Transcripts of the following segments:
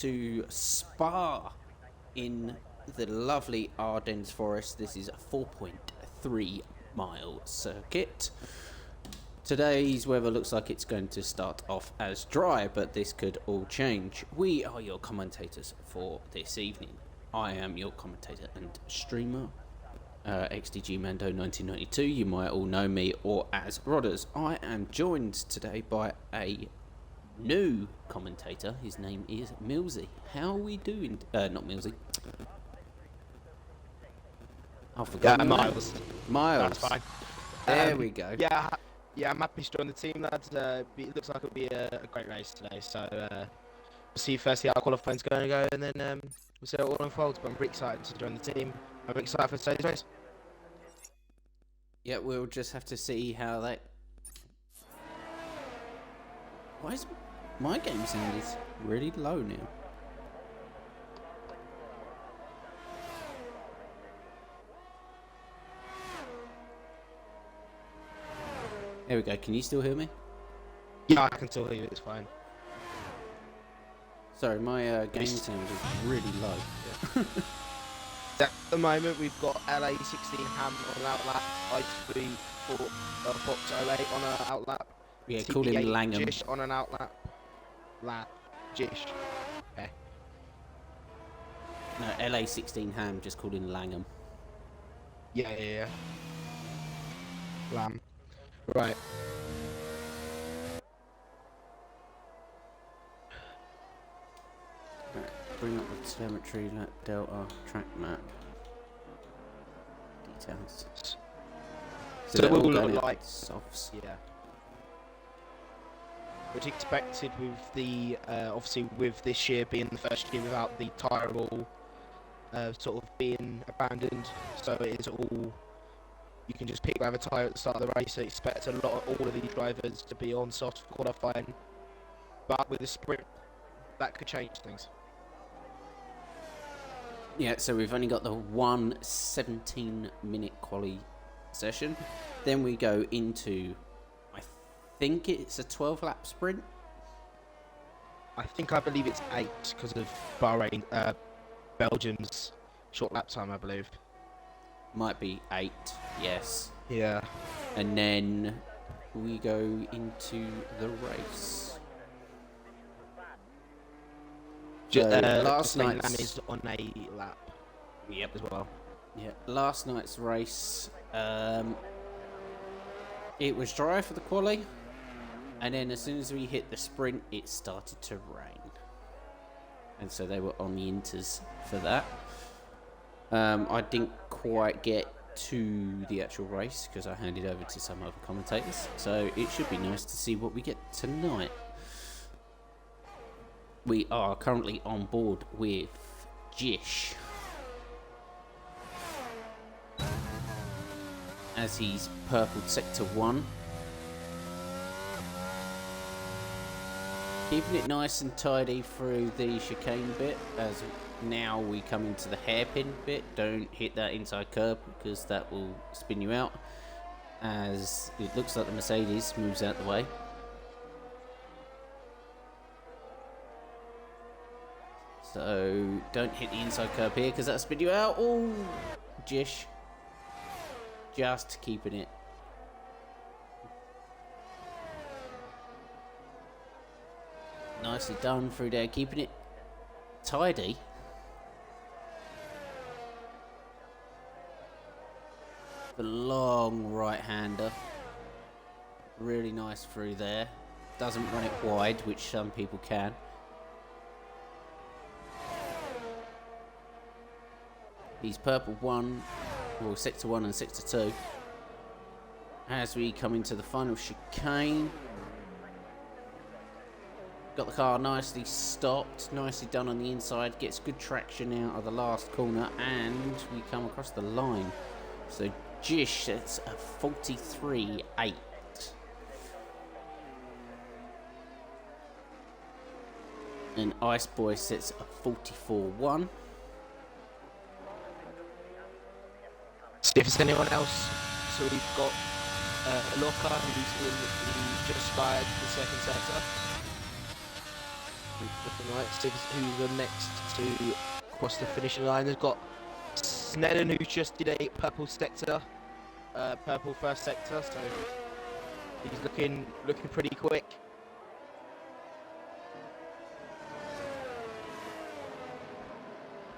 to Spa in the lovely Ardennes Forest. This is a 4.3 mile circuit. Today's weather looks like it's going to start off as dry, but this could all change. We are your commentators for this evening. I am your commentator and streamer, XDG Mando 1992. You might all know me or as Rodders. I am joined today by a new commentator. His name is Millsy. How are we doing? Not Millsy. I forgot. Miles. Miles. That's fine. There we go. Yeah, I'm happy to join the team, lads. It looks like it'll be a great race today. So we'll see firstly how qualifying's going to go, and then we'll see how it all unfolds. But I'm pretty excited to join the team. I'm excited for today's race. Yeah, we'll just have to see how that. Why is my game sound is really low now? There we go. Can you still hear me? Yeah, I can still hear you. It's fine. Sorry, my game sound is really low. At the moment, we've got LA16 Ham on an outlap, I3 Fox 08 on an outlap. Yeah, called him Langham. Jish on an outlap. Jish. Okay. No, LA16 Ham, just called him Langham. Yeah. Lamb. Right. Bring up the telemetry, Delta, track map. Details. So it will all look going like softs. Yeah. Which expected with the obviously with this year being the first year without the tyre wall sort of being abandoned, so it is all you can just pick whatever tyre at the start of the race. So expect all of these drivers to be on soft for qualifying, but with the sprint that could change things. Yeah, so we've only got the 17-minute quali session. Then we go into, I think it's a 12-lap sprint. I believe it's 8 because of Bahrain, Belgium's short lap time, I believe. Might be 8, yes. Yeah. And then we go into the race. Last night's is on a lap. Yep. As well. Yeah, last night's race, it was dry for the quali, and then as soon as we hit the sprint, it started to rain. And so they were on the inters for that. I didn't quite get to the actual race because I handed over to some other commentators, so it should be nice to see what we get tonight. We are currently on board with Jish, as he's purpled sector 1. Keeping it nice and tidy through the chicane bit, as now we come into the hairpin bit. Don't hit that inside curb because that will spin you out, as it looks like the Mercedes moves out the way. So don't hit the inside curb here because that'll spin you out. Oh, Jish. Just keeping it. Nicely done through there, keeping it tidy. The long right-hander. Really nice through there. Doesn't run it wide, which some people can. He's purple 1, or sector 1 and sector 2. As we come into the final chicane. Got the car nicely stopped, nicely done on the inside, gets good traction out of the last corner, and we come across the line. So Jish sets a 43.8. And Ice Boy sets a 44.1. See if there's anyone else. So we've got Loka, who's just fired the second sector. Looking like who's the next to cross the finishing line. They've got Snedden, who just did a purple sector, purple first sector, so he's looking pretty quick.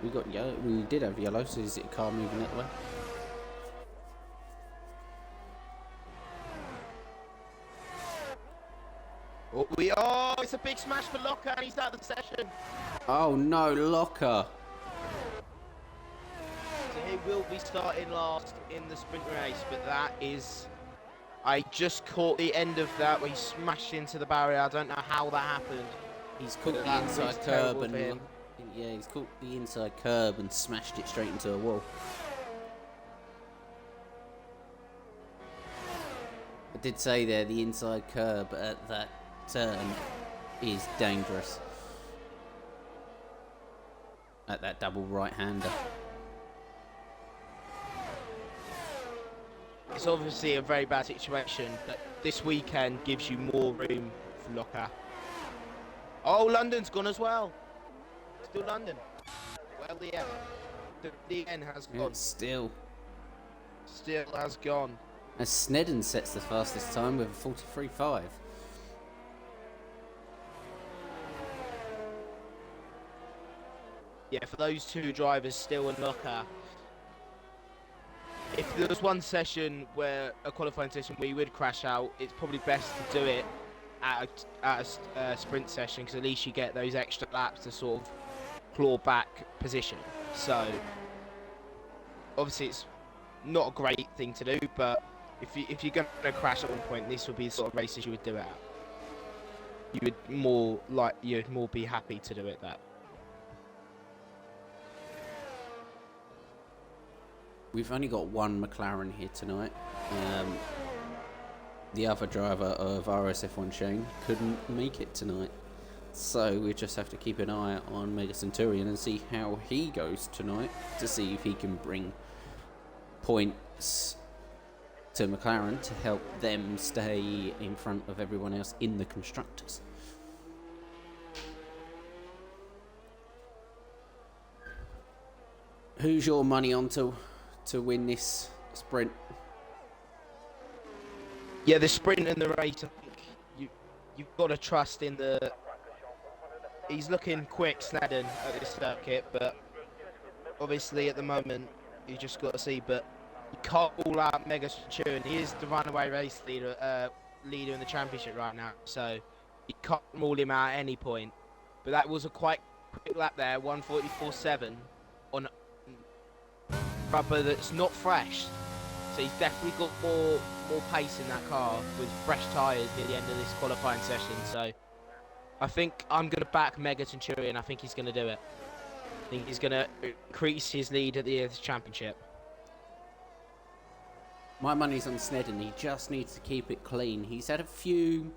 We got yellow. We did have yellow. So is it a car moving that way? Oh, it's a big smash for Locker, and he's out of the session. Oh no, Locker. So he will be starting last in the sprint race, but that is... I just caught the end of that where he smashed into the barrier. I don't know how that happened. He's caught the inside curb and... Yeah, he's caught the inside curb and smashed it straight into a wall. I did say there, the inside curb at that turn is dangerous. At that double right-hander. It's obviously a very bad situation, but this weekend gives you more room for Locker. Oh, London's gone as well. Still London. Well, yeah. The end has gone. It's still has gone. As Snedden sets the fastest time with a 43.5. Yeah, for those two drivers still in Locker. If there was one session where a qualifying session where you would crash out, it's probably best to do it at a sprint session, because at least you get those extra laps to sort of claw back position. So obviously it's not a great thing to do, but if you're going to crash at one point, this would be the sort of races you would do it at. You'd more be happy to do it that. We've only got one McLaren here tonight. The other driver of RSF1, Shane, couldn't make it tonight. So we just have to keep an eye on Mega Centurion and see how he goes tonight, to see if he can bring points to McLaren to help them stay in front of everyone else in the constructors. Who's your money on to win this sprint? Yeah, the sprint and the race, I think you've got to trust in the... He's looking quick, Snedden, at this circuit, but obviously at the moment you just got to see. But you can't rule out Mega Centurion. He is the runaway race leader in the championship right now, so you can't rule him out at any point. But that was a quite quick lap there, 1:44.7 on rubber that's not fresh. So he's definitely got more pace in that car with fresh tyres near the end of this qualifying session. So I think I'm going to back Mega Centurion. I think he's going to do it. I think he's going to increase his lead at the championship. My money's on Snedden. He just needs to keep it clean. He's had a few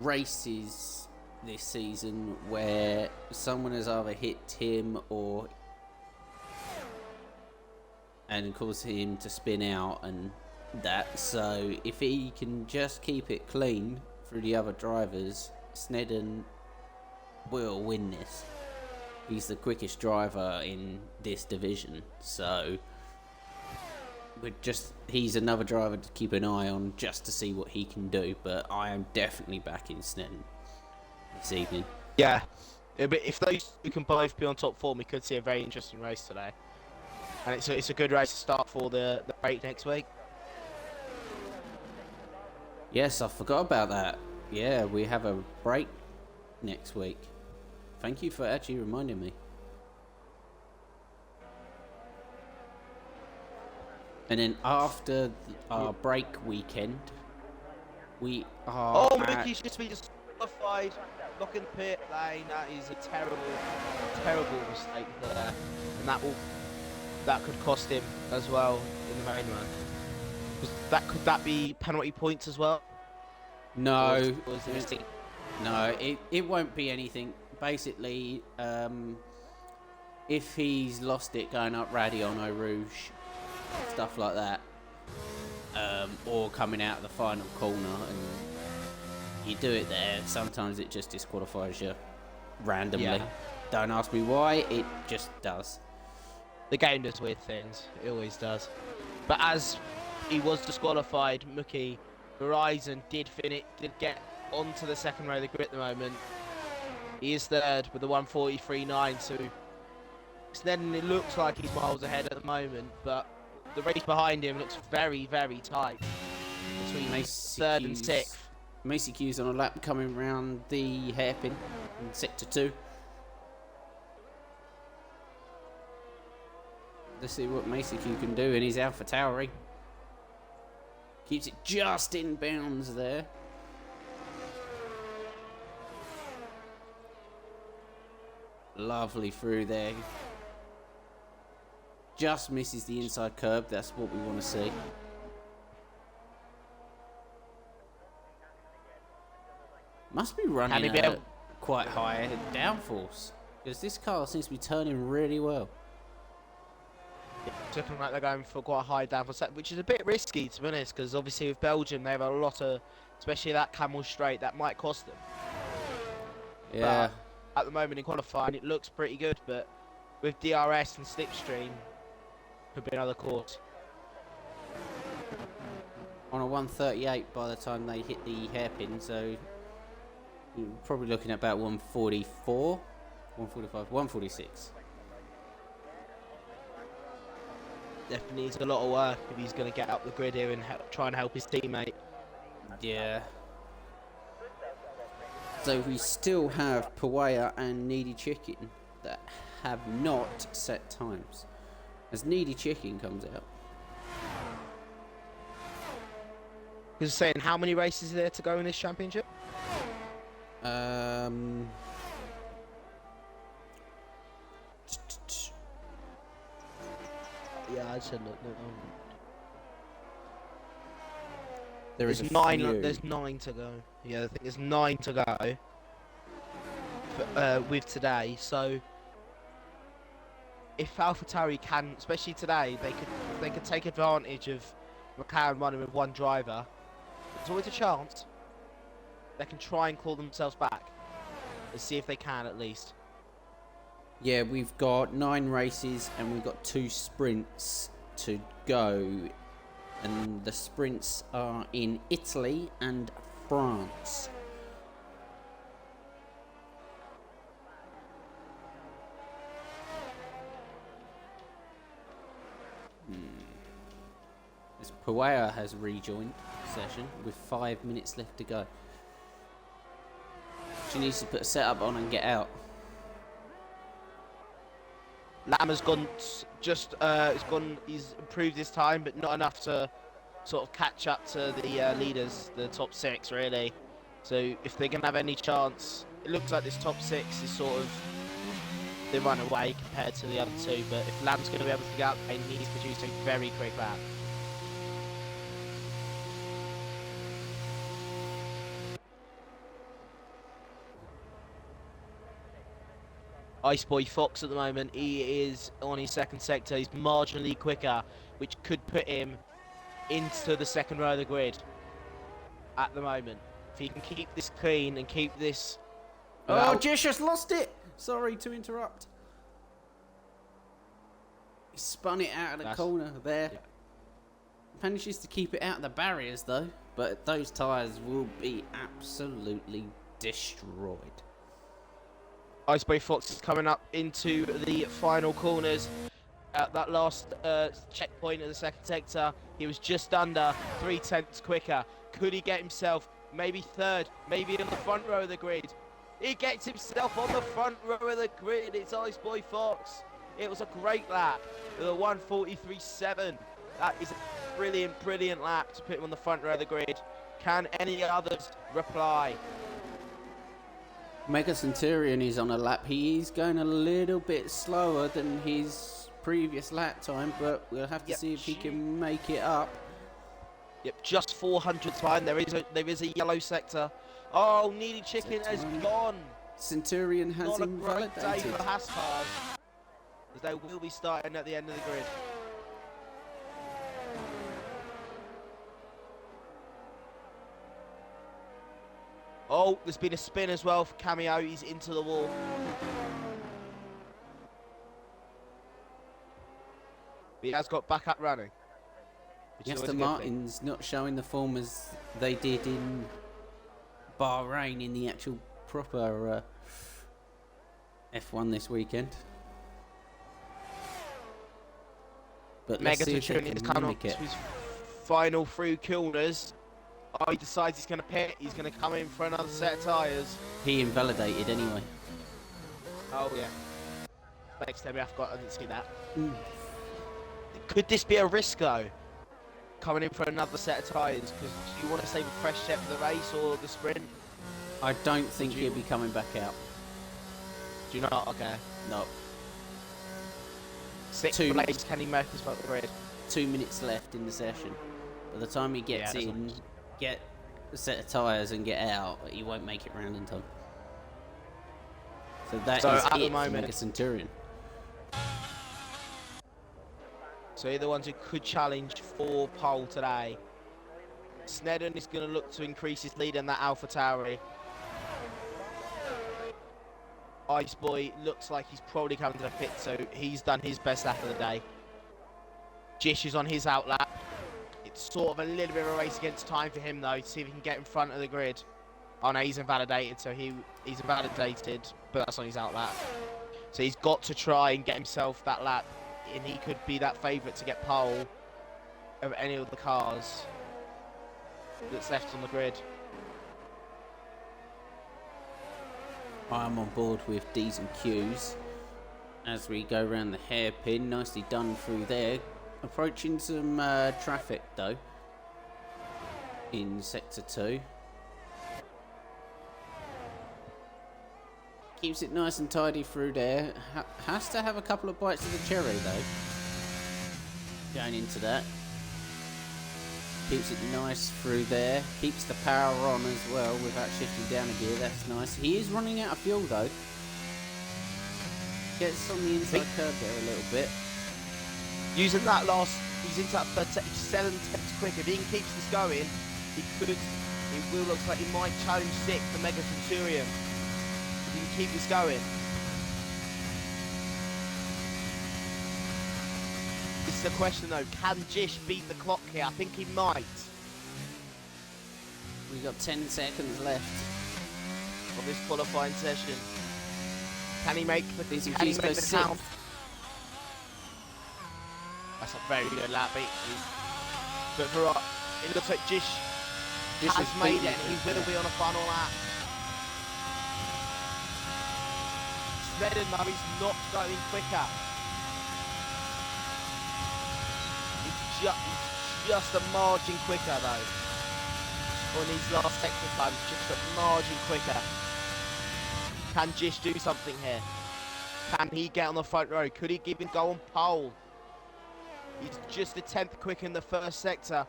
races this season where someone has either hit him and caused him to spin out and that. So if he can just keep it clean through the other drivers, Snedden will win this. He's the quickest driver in this division, so he's another driver to keep an eye on just to see what he can do. But I am definitely backing Snedden this evening. Yeah, but if those two can both be on top form, we could see a very interesting race today. And it's a good race to start for the break next week. Yes, I forgot about that. Yeah, we have a break next week. Thank you for actually reminding me. And then after our break weekend, we are. Oh, Mickey's just been disqualified. Lock in the pit lane. That is a terrible mistake there, and that could cost him as well in the main run. Could that be penalty points as well? No, no, it won't be anything. Basically, if he's lost it going up Radion Eau Rouge, stuff like that, or coming out of the final corner and You do it there, sometimes it just disqualifies you randomly. Yeah. Don't ask me why, it just does. The game does weird things. It always does. But as he was disqualified, Mookie Verizon did get onto the second row of the grid at the moment. He is third with the 1:43.9, so then it looks like he's miles ahead at the moment, but the race behind him looks very, very tight between third and sixth. Macy Q's on a lap coming round the hairpin in sector 2. Let's see what Macy Q can do in his Alpha Tauri. Keeps it just in bounds there. Lovely through there. Just misses the inside curb. That's what we want to see. Must be running at quite high downforce, because this car seems to be turning really well. It's looking like they're going for quite a high downforce, which is a bit risky, to be honest, because obviously with Belgium they have a lot of, especially that Camel Straight, that might cost them. Yeah. But at the moment in qualifying it looks pretty good, but with DRS and slipstream, could be another course. On a 138 by the time they hit the hairpin, so you're probably looking at about 144, 145, 146. Definitely needs a lot of work if he's going to get up the grid here and try and help his teammate. Yeah. So we still have Pawaya and Needy Chicken that have not set times. As Needy Chicken comes out. Because saying, how many races are there to go in this championship? Yeah, I said look. There's 9. There's 9 to go. Yeah, I think there's 9 to go. With today, so if AlphaTauri can, especially today, they could take advantage of McLaren running with one driver. There's always a chance they can try and claw themselves back. Let's see if they can at least. Yeah, we've got 9 races and we've got 2 sprints to go. And the sprints are in Italy and France. As Pawaya has rejoined the session with 5 minutes left to go. She needs to put a setup on and get out. Lam has gone he's improved his time, but not enough to sort of catch up to the leaders, the top 6 really. So if they're gonna have any chance, it looks like this top 6 is sort of the runaway compared to the other 2. But if Lam's gonna be able to get out, he needs to produce a very quick lap. Ice Boy Fox at the moment, he is on his second sector, he's marginally quicker, which could put him into the second row of the grid at the moment. If he can keep this clean and keep this... Oh, Jish has lost it! Sorry to interrupt. He spun it out of the corner there. Yeah. Manages to keep it out of the barriers though, but those tyres will be absolutely destroyed. Iceboy Fox is coming up into the final corners. At that last checkpoint of the second sector, he was just under 0.3 quicker. Could he get himself maybe third, maybe in the front row of the grid? He gets himself on the front row of the grid. It's Iceboy Fox. It was a great lap with a 1:43.7. That is a brilliant, brilliant lap to put him on the front row of the grid. Can any others reply? Mega Centurion is on a lap. He is going a little bit slower than his previous lap time, but we'll have to see if he can make it up. Yep, just 400 behind. There is a yellow sector. Oh, Needy Chicken has gone. Centurion has not invalidated. Not a great day for Haas cars, as they will be starting at the end of the grid. Oh, there's been a spin as well for Cameo. He's into the wall. But he has got back up running. Yes, the Martins not showing the form as they did in Bahrain in the actual proper F1 this weekend. But let's see if they Megatron is can coming mimic up it. to his final 3 corners. Oh, he decides he's going to pit. He's going to come in for another set of tyres. He invalidated anyway. Oh, yeah. Thanks, Debbie. I forgot. I didn't see that. Mm. Could this be a risk, though? Coming in for another set of tyres? Because do you want to save a fresh set for the race or the sprint? I don't think he'll be coming back out. Do you not? Okay. No. 6 place, can he make us about the grid? 2 minutes left in the session. By the time he gets in, get a set of tyres and get out, he won't make it round in time. So that is at it the for moment, Mega Centurion. So they're the ones who could challenge for pole today. Snedden is going to look to increase his lead in that Alpha Tauri. Ice Boy looks like he's probably coming to the pit, so he's done his best lap of the day. Jish is on his out lap. It's sort of a little bit of a race against time for him, though, to see if he can get in front of the grid. Oh no, he's invalidated, so he's invalidated, but that's on his out lap. So he's got to try and get himself that lap, and he could be that favourite to get pole of any of the cars that's left on the grid. I'm on board with D's and Q's as we go around the hairpin. Nicely done through there. Approaching some traffic though in sector 2. Keeps it nice and tidy through there. Has to have a couple of bites of the cherry though. Going into that. Keeps it nice through there. Keeps the power on as well without shifting down a gear. That's nice. He is running out of fuel though. Gets on the inside curve there a little bit. Using that last, he's into that 7 tenths quick. If he can keep this going, it will look like he might challenge 6 for Mega Centurion. If he can keep this going. This is the question though, can Jish beat the clock here? I think he might. We've got 10 seconds left of this qualifying session. Can he make the count? That's a very good lap beat. But for it looks like Jish has made it, and he will be on a final lap. Snedden though, he's not going quicker. He's just a margin quicker though. On these last sector times, just a margin quicker. Can Jish do something here? Can he get on the front row? Could he even go on pole? He's just a 10th quicker in the first sector,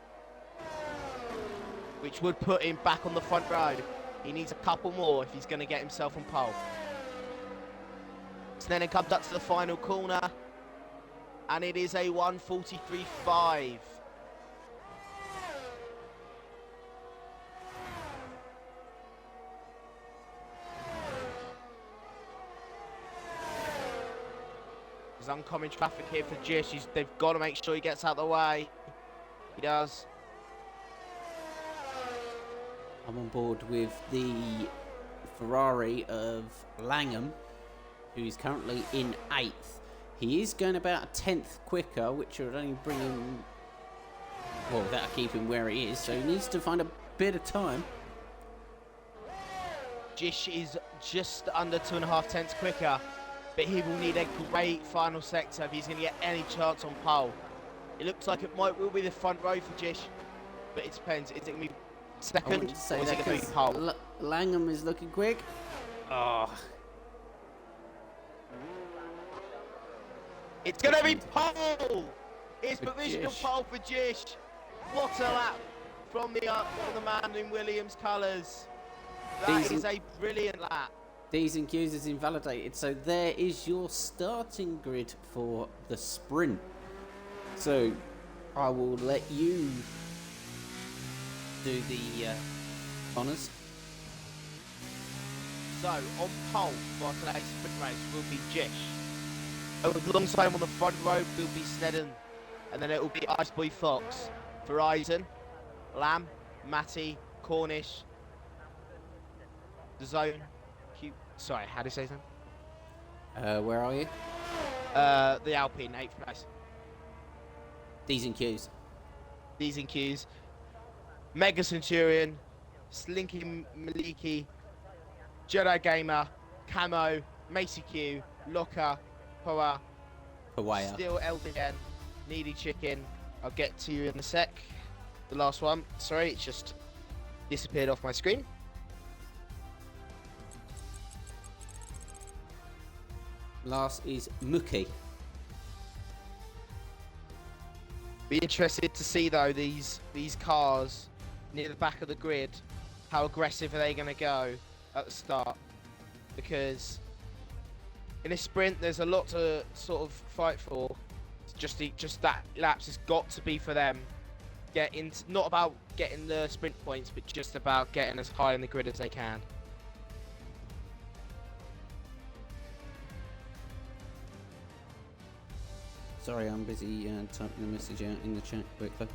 which would put him back on the front row. He needs a couple more if he's going to get himself on pole. Snedden comes up to the final corner, and it is a 1:43.5. There's oncoming traffic here for Jish. They've got to make sure he gets out of the way. He does. I'm on board with the Ferrari of Langham, who's currently in 8th. He is going about a 10th quicker, which would only bring him... Well, that'll keep him where he is, so he needs to find a bit of time. Jish is just under 2.5 tenths quicker, but he will need a great final sector if he's going to get any chance on pole. It looks like it will be the front row for Jish, but it depends. Is it going to be second, or is it going to be pole? Langham is looking quick. Oh. It's going to be pole! It's provisional pole for Jish. What a lap from the man in Williams colours. That is a brilliant lap. D's and Q's is invalidated, so there is your starting grid for the sprint. So I will let you do the honours. So, on pole for today's sprint race will be Jish. Alongside him on the front row will be Snedden. And then it will be Iceboy Fox, Verizon, Lamb, Matty, Cornish, The Zone, sorry, how do you say something? Where are you? The Alpine, 8th place. D's and Q's. D's and Q's. Mega Centurion, Slinky Maliki, Jedi Gamer, Camo, Macy Q, Locker, Poa, Pawaya. Steel LDN, Needy Chicken. I'll get to you in a sec. The last one. Sorry, it's just disappeared off my screen. Last is Mookie. Be interested to see though these cars near the back of the grid. How aggressive are they going to go at the start? Because in a sprint, there's a lot to sort of fight for. It's just that laps has got to be for them. Not about getting the sprint points, but just about getting as high in the grid as they can. Sorry, I'm busy typing the message out in the chat quickly.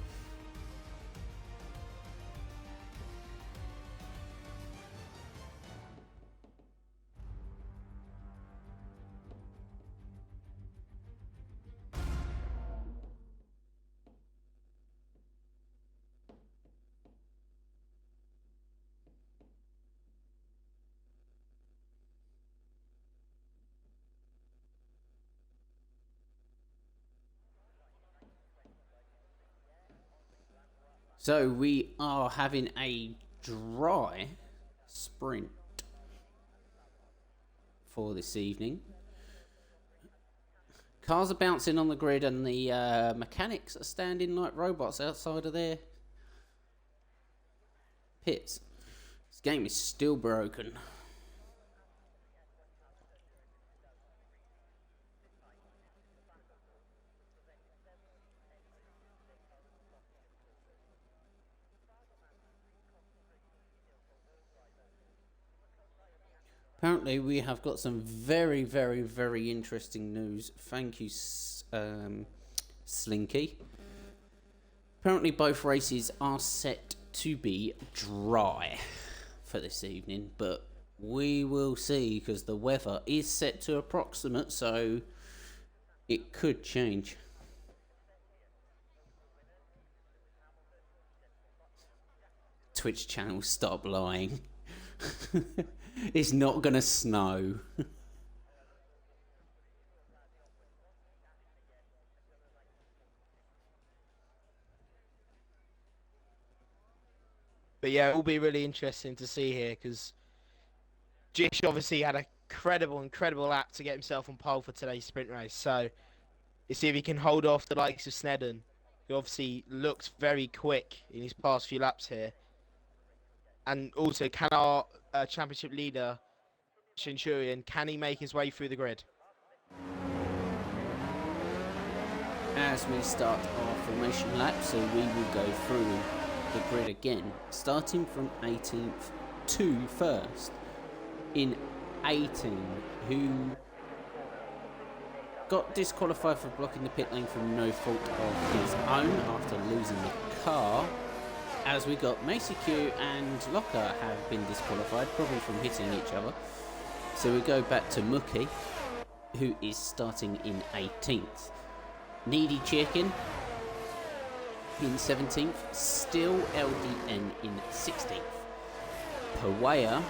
So we are having a dry sprint for this evening. Cars are bouncing on the grid and the mechanics are standing like robots outside of their pits. This game is still broken. Apparently we have got some very, very, very interesting news. Thank you, Slinky. Apparently both races are set to be dry for this evening, but we will see because the weather is set to approximate, so it could change. Twitch channel, stop lying. It's not gonna snow. But yeah, it will be really interesting to see here because Jish obviously had a incredible lap to get himself on pole for today's sprint race. So let's see if he can hold off the likes of Snedden, who obviously looks very quick in his past few laps here. And also, can our championship leader, Centurion, can he make his way through the grid? As we start our formation lap, so we will go through the grid again, starting from 18th to 1st. In 18, who got disqualified for blocking the pit lane from no fault of his own after losing the car. As we got Macy Q and Locker have been disqualified, probably from hitting each other. So we go back to Mookie, who is starting in 18th. Needy Chicken in 17th. Still LDN in 16th. Pawaya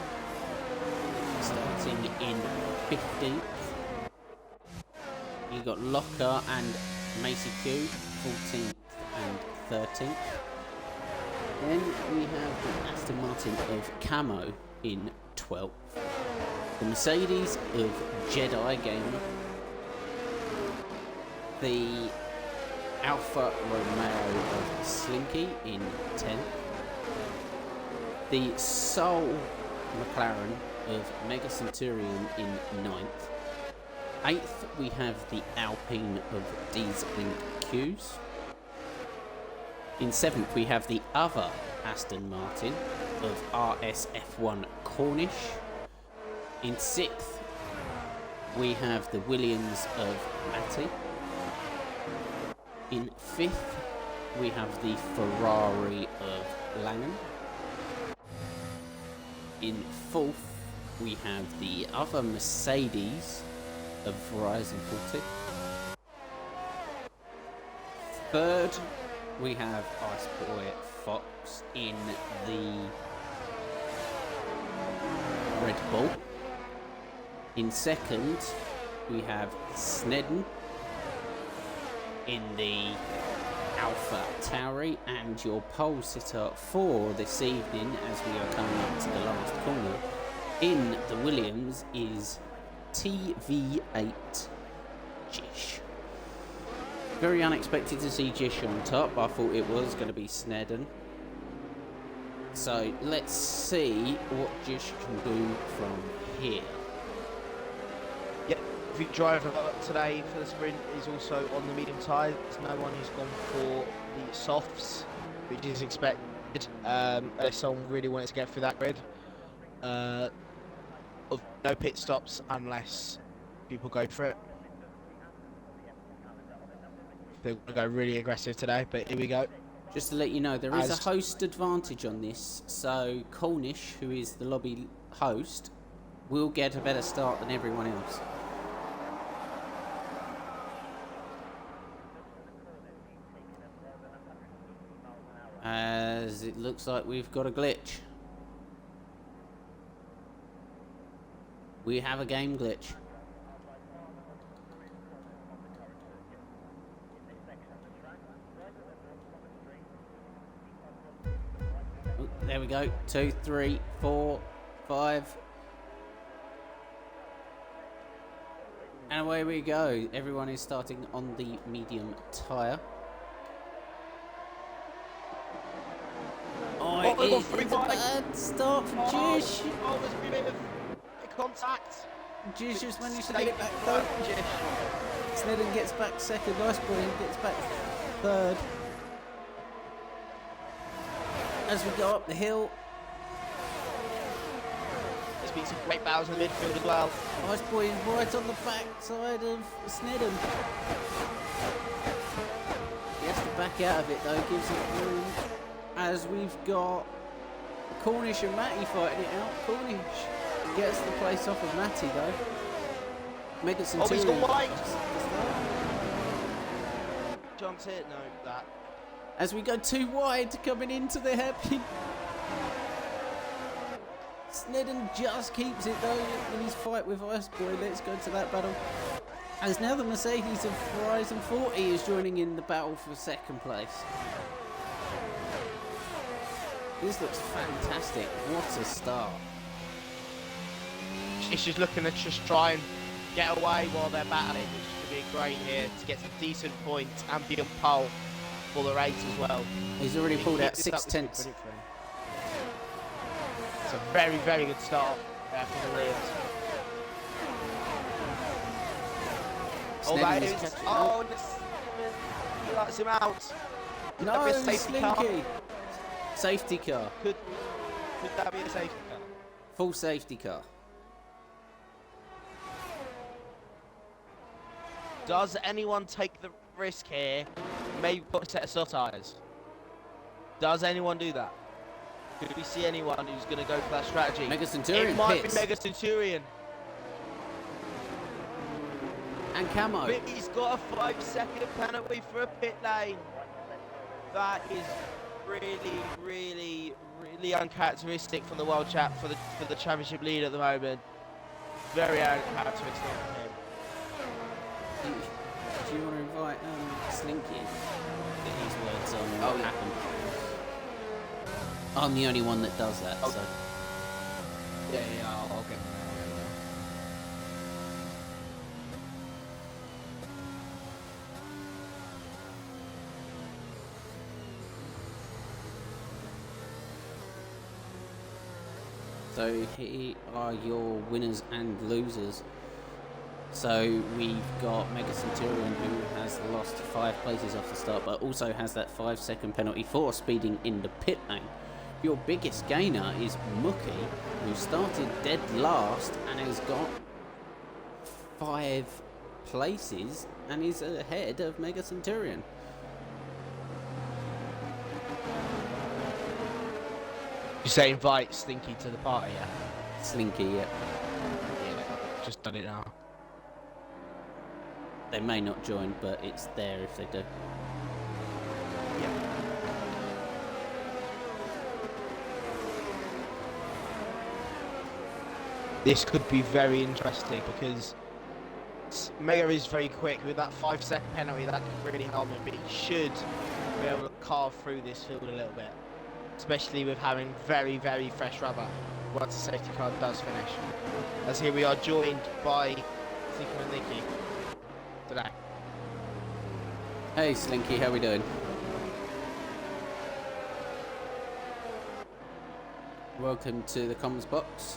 starting in 15th. You got Locker and Macy Q, 14th and 13th. Then we have the Aston Martin of Camo in 12th. The Mercedes of Jedi Gamer. The Alfa Romeo of Slinky in 10th. The Soul McLaren of Mega Centurion in 9th. 8th we have the Alpine of D's and Q's. In 7th we have the other Aston Martin of RSF1 Cornish. In 6th, we have the Williams of Matty. In 5th, we have the Ferrari of Langham. In 4th, we have the other Mercedes of Verizon 40. 3rd, we have Ice Boy Fox in the Red Bull. In 2nd, we have Snedden in the Alpha Tauri, and your pole sitter for this evening, as we are coming up to the last corner, in the Williams is TV8 Jish. Very unexpected to see Jish on top. I thought it was going to be Snedden. So let's see what Jish can do from here. Yep, the driver today for the sprint is also on the medium tyre. There's no one who's gone for the softs, which is expected. Unless someone really wanted to get through that grid. Of no pit stops unless people go for it. They're going to go really aggressive today, but here we go. Just to let you know, there is a host advantage on this, so Cornish, who is the lobby host, will get a better start than everyone else. As it looks like we've got a glitch. We have a game glitch. Oh, there we go. 2, 3, 4, 5. And away we go. Everyone is starting on the medium tyre. Oh, it is a bad start for Jish. Oh, there's a bit of contact. Jish just managed to get it back though. Snedden gets back 2nd. Ice Boy gets back 3rd. As we go up the hill, There's been some great battles in the midfield as well. Ice Boy is right on the back side of Snedden. He has to back out of it though, gives it room. As we've got Cornish and Matty fighting it out. Cornish gets the place off of Matty though. Mega Centurion. Oh, he's gone wide. Jumps it, no, that. As we go too wide, coming into the hairpin. Snedden just keeps it though in his fight with Ice Boy. Let's go to that battle. As now the Mercedes of Horizon 40 is joining in the battle for 2nd place. This looks fantastic. What a start. It's just looking to just try and get away while they're battling, which is going to be great here to get some decent points and be on pole for the race as well. He's already pulled out 6/10. It's a very, very good start there for the Williams. Snedden is catching up. He lets him out. No, safety car. Slinky. Safety car. Could that be a safety car? Full safety car. Does anyone take the risk here? Maybe put a set of soft tyres. Does anyone do that? Could we see anyone who's going to go for that strategy? Mega Centurion It might pits. be Mega Centurion. And Camo. But he's got a 5-second penalty for a pit lane. That is really, really, really uncharacteristic from the world champ for the championship lead at the moment. Very uncharacteristic from him. Do you want to invite Slinky in? Get his words on what happened. I'm the only one that does that, so. Yeah, I'll get him. So here are your winners and losers. So we've got Mega Centurion, who has lost 5 places off the start, but also has that 5-second penalty for speeding in the pit lane. Your biggest gainer is Mookie, who started dead last and has got 5 places and is ahead of Mega Centurion. You say invite Slinky to the party, yeah? Slinky, yeah. Yeah, just done it now. They may not join, but it's there if they do. Yeah. This could be very interesting because Mega is very quick. With that 5-second penalty, that could really help him, but he should be able to carve through this field a little bit, especially with having very, very fresh rubber once the safety car does finish. As here we are joined by Slinky and Nicky today. Hey Slinky, how we doing? Welcome to the comms box.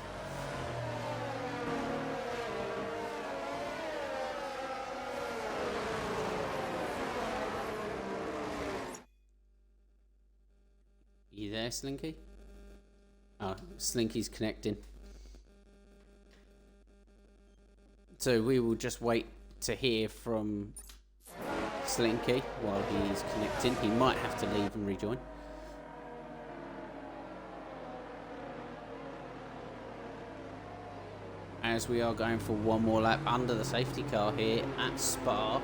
You there, Slinky? Oh, Slinky's connecting. So we will just wait to hear from Slinky while he's connecting. He might have to leave and rejoin. As we are going for one more lap under the safety car here at Spa.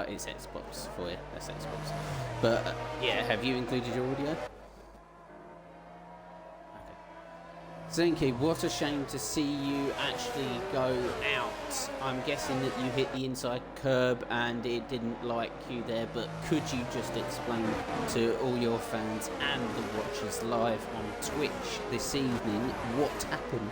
It's Xbox for you. That's Xbox. But yeah, have you included your audio? Okay. Zinky, what a shame to see you actually go out. I'm guessing that you hit the inside curb and it didn't like you there, but could you just explain to all your fans and the watchers live on Twitch this evening what happened?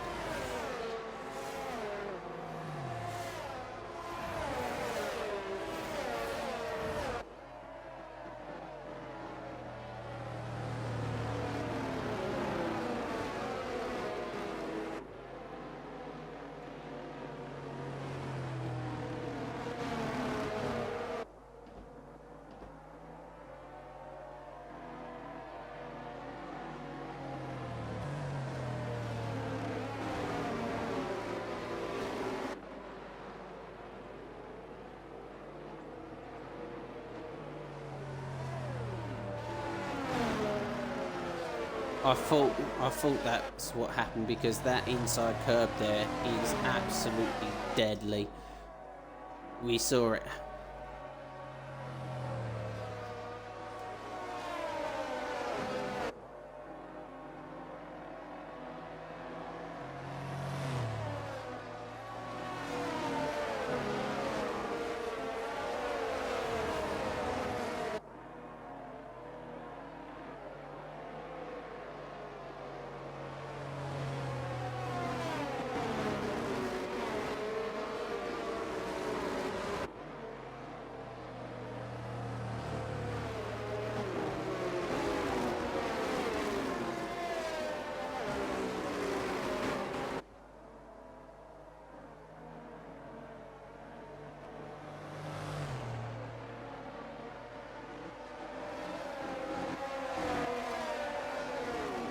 I thought that's what happened because that inside curb there is absolutely deadly. We saw it.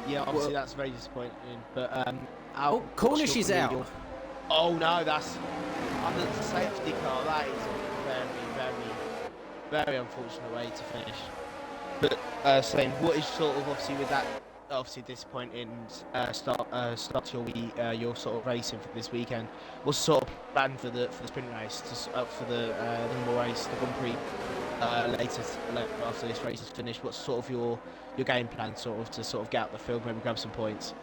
Yeah, obviously that's very disappointing. But Cornish is out. Oh no, that's under the safety car. That is a very, very, very unfortunate way to finish. But saying what is sort of obviously with that obviously disappointing start to your sort of racing for this weekend. What's sort of plan for the sprint race for the normal race, the Grand Prix later after this race is finished? What's sort of your game plan sort of to sort of get out the field, maybe grab some points?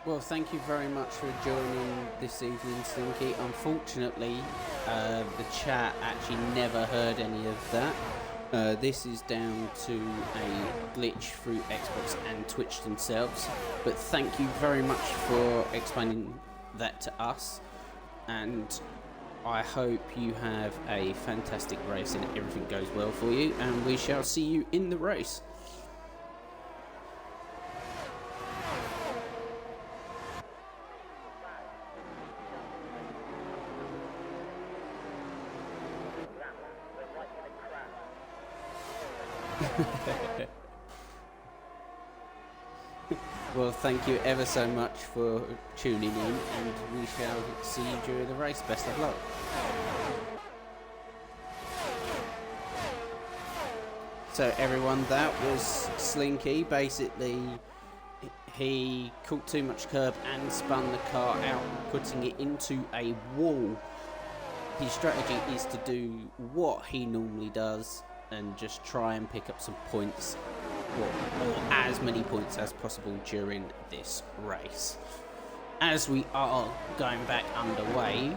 Well, thank you very much for joining this evening, Slinky. Unfortunately, the chat actually never heard any of that. This is down to a glitch through Xbox and Twitch themselves. But thank you very much for explaining that to us. And I hope you have a fantastic race and everything goes well for you. And we shall see you in the race. Well, thank you ever so much for tuning in, and we shall see you during the race. Best of luck. So everyone, that was Slinky. Basically, he caught too much curb and spun the car out, putting it into a wall. His strategy is to do what he normally does and just try and pick up some points, or as many points as possible during this race. As we are going back underway,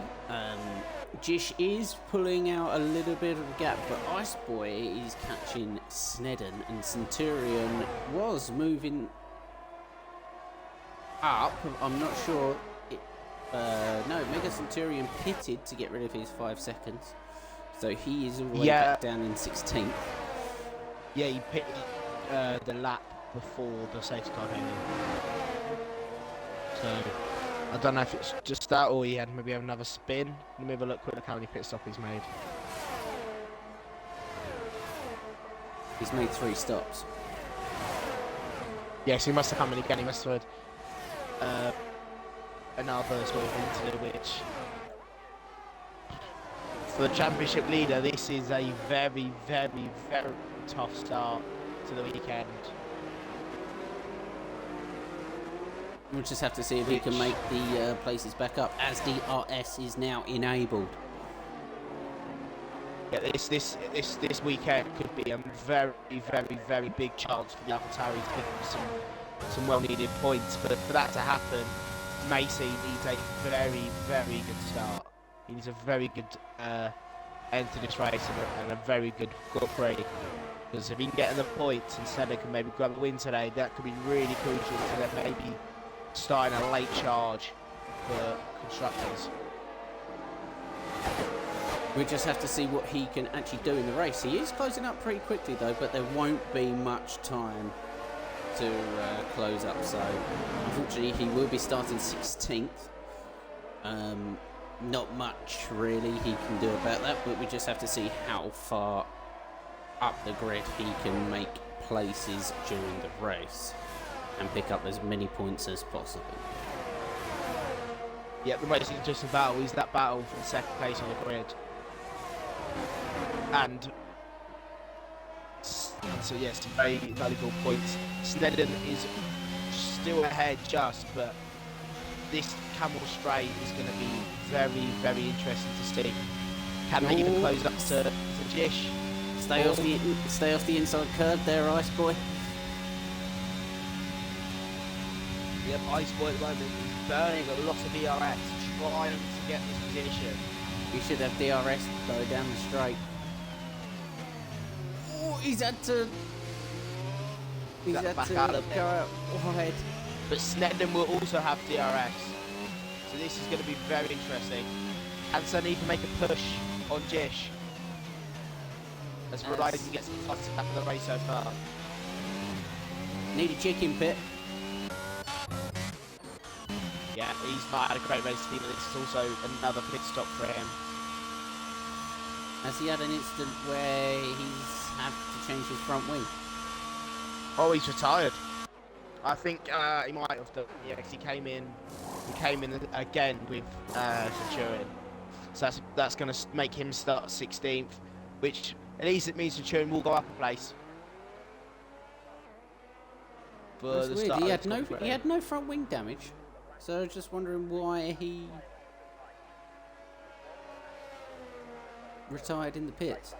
Jish is pulling out a little bit of a gap, but Ice Boy is catching Snedden, and Centurion was moving up. I'm not sure. No, Mega Centurion pitted to get rid of his 5 seconds. So he is all the way back down in 16th. Yeah, he picked the lap before the safety car came in. So I don't know if it's just that or he had maybe another spin. Let me have a look quick at how many pit stops he's made. He's made 3 stops. Yes, he must have come in again. He must have had another sort of into which. For the championship leader, this is a very, very, very tough start to the weekend. We'll just have to see if he can make the places back up, as DRS is now enabled. Yeah, this weekend could be a very, very, very big chance for the AlphaTauri to pick up some well-needed points. But for that to happen, Macy needs a very, very good start. He needs a very good end to this race and a very good Grand Prix. Because if he can get in the points and Senna can maybe grab a win today, that could be really crucial to them maybe starting a late charge for constructors. We just have to see what he can actually do in the race. He is closing up pretty quickly though, but there won't be much time to close up. So unfortunately he will be starting 16th. Not much really he can do about that, but we just have to see how far up the grid he can make places during the race and pick up as many points as possible. Yeah, the most interesting battle is that battle for the second place on the grid. And so yes, very valuable points. Snedden is still ahead just, but this Camel Straight is going to be very, very interesting to see. Can they even close up to Jish? Stay off the inside curb there, Ice Boy. Yep, Ice Boy at the moment is burning a lot of DRS, trying to get this position. You should have DRS go down the straight. Oh, he's had to go out wide. But Snedden will also have DRS. So this is going to be very interesting. And so need to make a push on Jish. As Verizon gets the fastest lap of the race so far. Need a chicken pit. Yeah, he's not had a great race team, but this is also another pit stop for him. Has he had an incident where he's had to change his front wing? Oh, he's retired. I think he might have done. Yeah, because he came in again with Centurion. So that's going to make him start 16th, which at least it means Centurion will go up a place. That's weird. He had no front wing damage, so I was just wondering why he retired in the pits.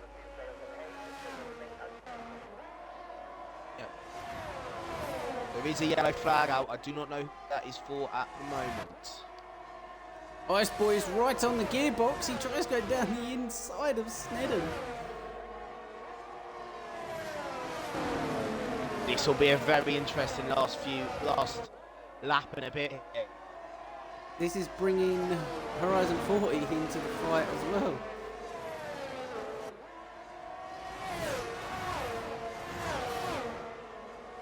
So There is a yellow flag out. I do not know who that is for at the moment. Ice Boy is right on the gearbox. He tries to go down the inside of Snedden. This will be a very interesting last lap and a bit. This is bringing Horizon 40 into the fight as well.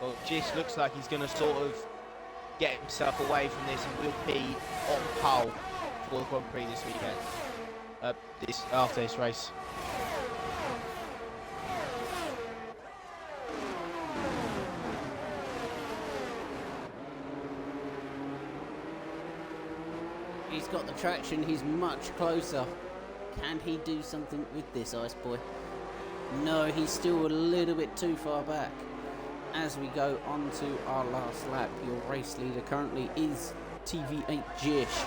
Well, Gis looks like he's going to sort of get himself away from this and will be on pole for the Grand Prix this weekend. After this race. He's got the traction, he's much closer. Can he do something with this, Ice Boy? No, he's still a little bit too far back. As we go on to our last lap, your race leader currently is TV8 Jish.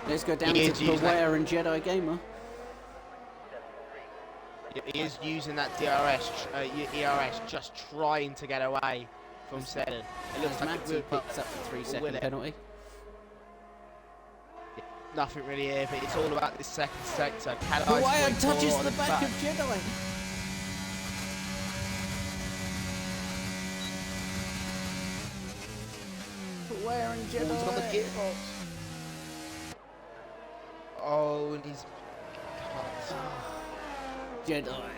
Let's go down to Beware and Jedi Gamer. He is using that ERS, just trying to get away from Snedden. It looks like Matty picks up the 3-second penalty. Nothing really here, but it's all about this second sector. Beware touches the back of Jedi. Beware and Jedi. He's on the gearbox. Oh, and he's cut. Jedi.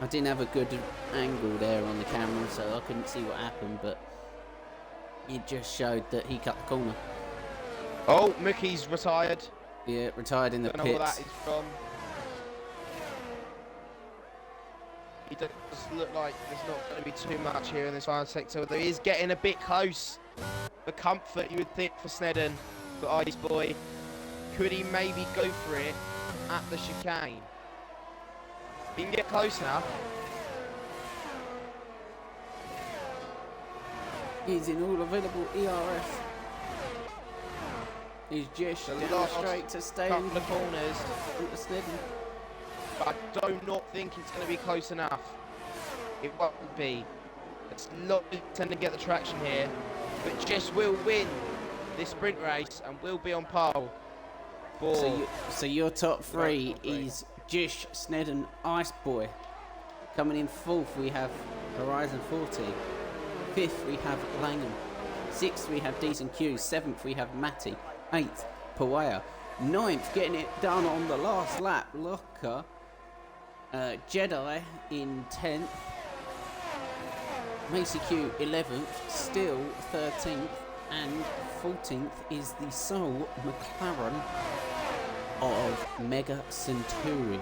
I didn't have a good angle there on the camera, so I couldn't see what happened, but it just showed that he cut the corner. Oh, Mickey's retired. Yeah, retired in the I don't pits. know where that is from. He does look like there's not going to be too much here in this final sector. There is getting a bit close. For comfort, you would think, for Snedden, for Ice Boy. Could he maybe go for it at the chicane? He can get close now. He's in all available ERS. He's just down straight to stay in the corners. Snedden. But I do not think it's going to be close enough. It won't be. It's not tend to get the traction here, but Jess will win this sprint race and will be on pole. So your top three is Jish, Snedden, Ice Boy. Coming in fourth, we have Horizon 40. Fifth, we have Langham. Sixth, we have Decent Q. Seventh, we have Matty. Eighth, Pawaya. Ninth, getting it done on the last lap, Locker. Jedi in 10th. Macy Q 11th, still 13th, and 14th is the sole McLaren of Mega Centurion.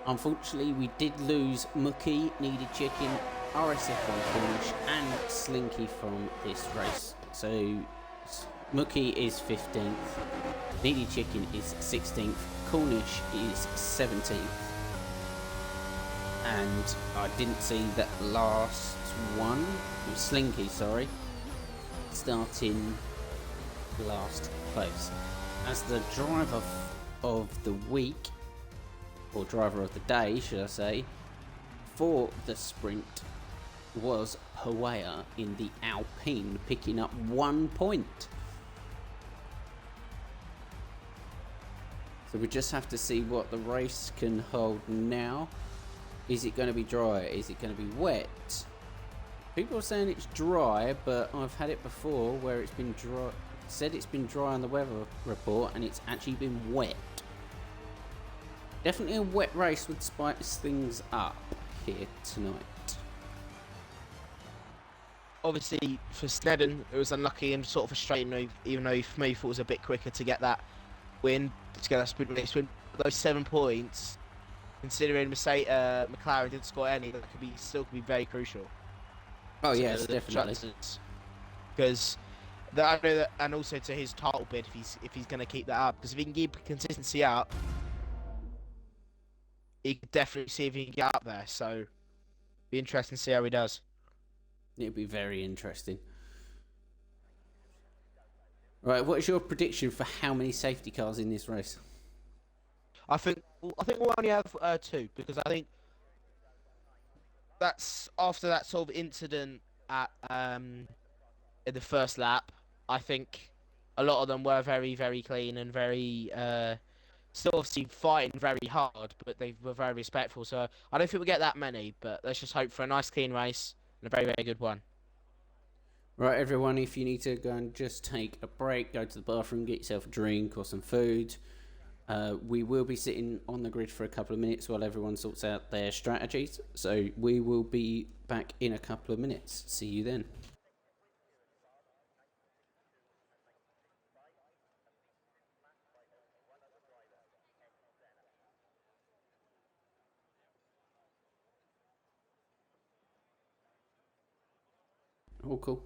Unfortunately, we did lose Mookie, Needed Chicken, RSF1 Cornish, and Slinky from this race. So Mookie is 15th, Needed Chicken is 16th, Cornish is 17th, and I didn't see that last one, it was Slinky, sorry, starting last place. As the driver of the week, or driver of the day, should I say, for the sprint was Pawaya in the Alpine, picking up 1 point. So we just have to see what the race can hold now. Is it going to be dry? Is it going to be wet? People are saying it's dry, but I've had it before where it's been dry. Said it's been dry on the weather report, and it's actually been wet. Definitely a wet race would spice things up here tonight. Obviously, for Snedden, it was unlucky and sort of frustrating, even though for me, it was a bit quicker to get that win, to get that sprint race win. Those 7 points, considering McLaren didn't score any, that still could be very crucial. Oh yes, definitely. Because I know that, and also to his title bid, if he's going to keep that up, because if he can keep consistency up, he could definitely see if he can get up there. So, be interesting to see how he does. It'll be very interesting. Right, what is your prediction for how many safety cars in this race? I think we'll only have 2, because I think that's after that sort of incident at in the first lap. I think a lot of them were very, very clean and very still obviously fighting very hard, but they were very respectful. So I don't think we'll get that many, but let's just hope for a nice clean race and a very, very good one. Right, everyone, if you need to go and just take a break, go to the bathroom, get yourself a drink or some food, we will be sitting on the grid for a couple of minutes while everyone sorts out their strategies. So we will be back in a couple of minutes. See you then. All cool.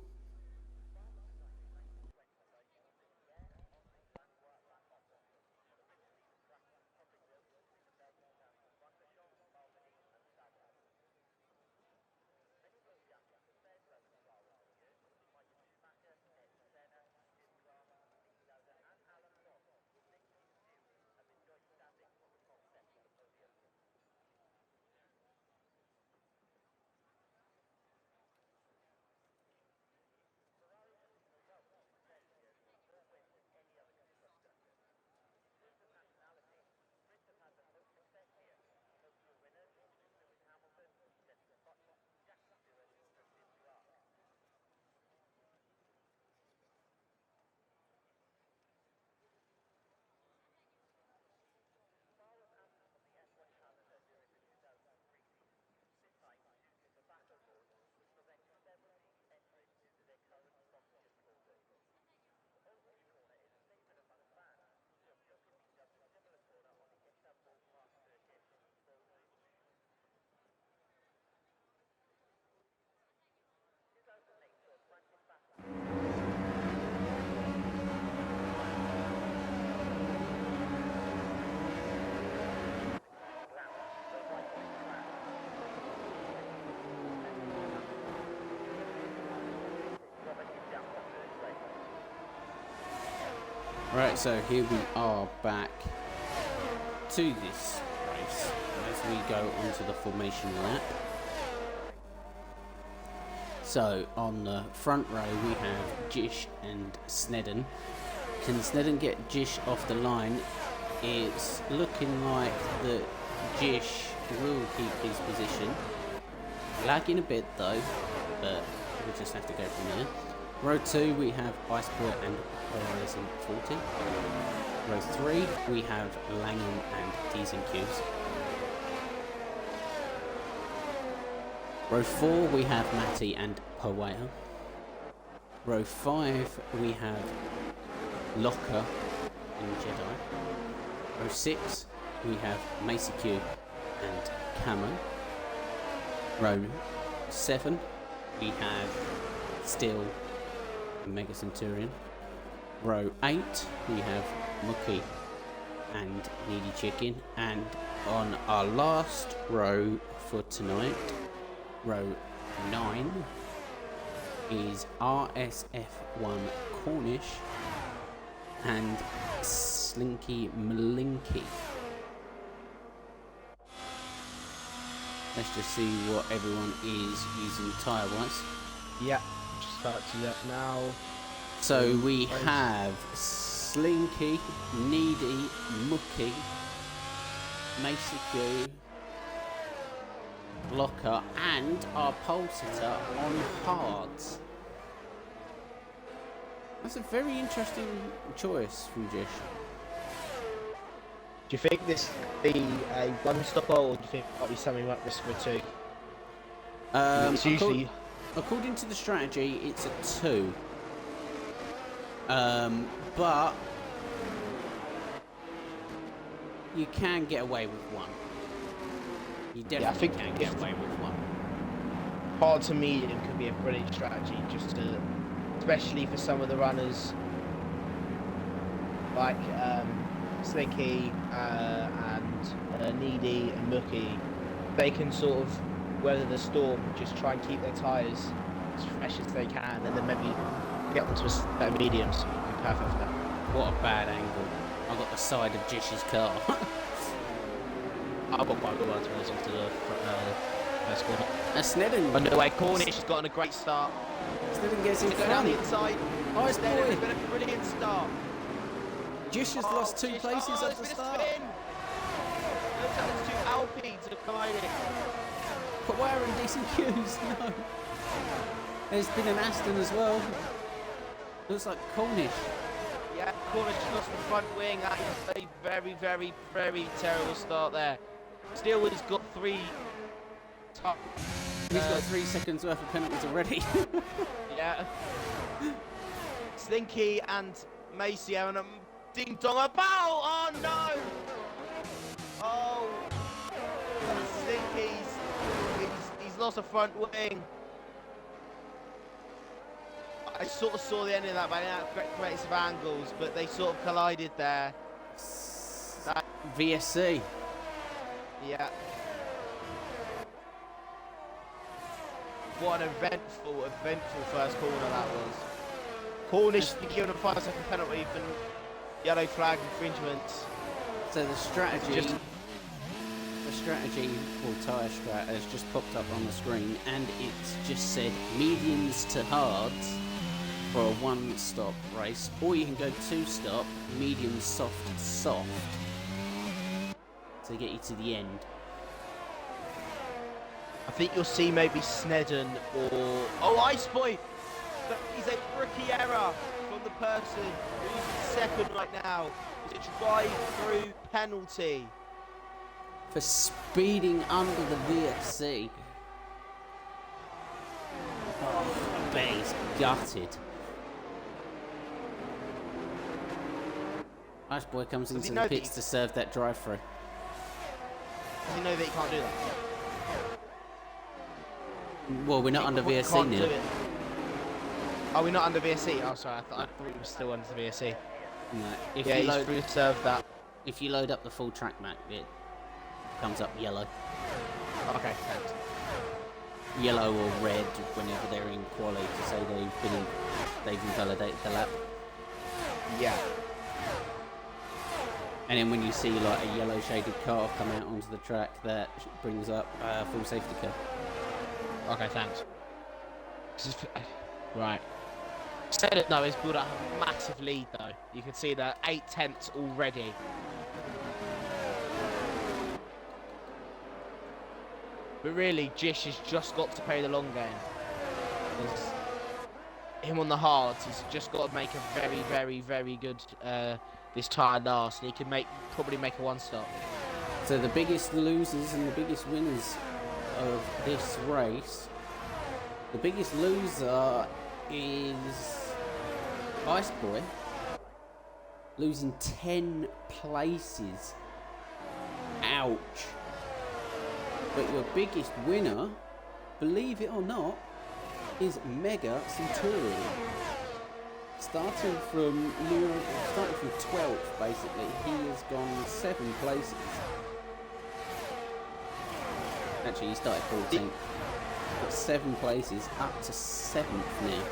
Right, so here we are back to this race as we go onto the formation lap. So on the front row we have Jish and Snedden. Can Snedden get Jish off the line? It's looking like that Jish will keep his position. Lagging a bit though, but we'll just have to go from there. Row 2 we have Iceport and Horizon 40. Row 3 we have Langham and D's and Q's. Row 4 we have Matty and Powea. Row 5 we have Locker and Jedi. Row 6 we have Macy Q and Camo. Row 7 we have Steel and Mega Centurion. Row 8 we have Mookie and Needy Chicken. And on our last row for tonight, row 9 is RSF1 Cornish and Slinky Malinky. Let's just see what everyone is using tyre wise. Yeah, just about to do that now. So we have Slinky, Needy, Mookie, Macy Q, Locker, and our pole sitter on hards. That's a very interesting choice from Jish. Do you think this will be a one stopper, or do you think it'll be something like this for 2? It's usually according to the strategy, it's a 2. But you can get away with 1. You definitely can get away with 1. hard to medium could be a brilliant strategy, just to, especially for some of the runners like Slinky and Needy and Mookie. They can sort of weather the storm, just try and keep their tyres as fresh as they can, and then maybe get onto a mediums. It'd be perfect for that. What a bad angle. I got the side of Jish's car. I've got quite a good one to off to the First corner. Snedden. Underway, Cornish has gotten a great start. Snedden gets in He's going down the front. inside. Ice Snedden has boy. been a brilliant start. Jish has lost 2 places at at the start. Looks like there's 2 Alpines have collided. But where are decent cues? No. There's been an Aston as well. Looks like Cornish. Yeah, Cornish lost the front wing. That is a very, very, very terrible start there. Still, he's got 3. He's got 3 seconds worth of penalties already. Yeah. Slinky and Macy having a ding dong about. Oh no! Oh, Slinky's lost a front wing. I sort of saw the end of that, but I didn't have great of angles, but they sort of collided there. VSC. Yeah. What an eventful first corner that was. Cornish given a 5-second penalty for yellow flag infringements. So the strategy, or tyre strat, has just popped up on the screen, and it's just said mediums to hards for a 1-stop race, or you can go 2-stop, medium, soft, soft, to get you to the end. I think you'll see maybe Snedden or... Oh, Ice Boy! That is a rookie error from the person who's second right now. It's a drive-through penalty. For speeding under the VFC. Oh, I bet he's gutted. Ice Boy comes into the pits to serve that drive-through. Does he know that he can't do that? Well, we're not under VSC now. Are we not under VSC? Oh, sorry, I thought we were still under VSC. No. If you load, serve that. If you load up the full track map, it comes up yellow. Okay, thanks. Yellow or red whenever they're in quali to say they've invalidated the lap. Yeah. And then when you see like a yellow shaded car come out onto the track, that brings up full safety car. Okay, thanks. Right. Senate, though, has built up a massive lead, though. You can see that 8 tenths already. But really, Jish has just got to play the long game. Because him on the hards, he's just got to make a very, very, very good this tyre last, and he can probably make a 1-stop. So the biggest losers and the biggest winners of this race, the biggest loser is Ice Boy, losing 10 places. Ouch. But your biggest winner, believe it or not, is Mega Centurion. Starting from 12th, basically, he has gone 7 places. Actually, he started 14th. Got 7 places, up to 7th now,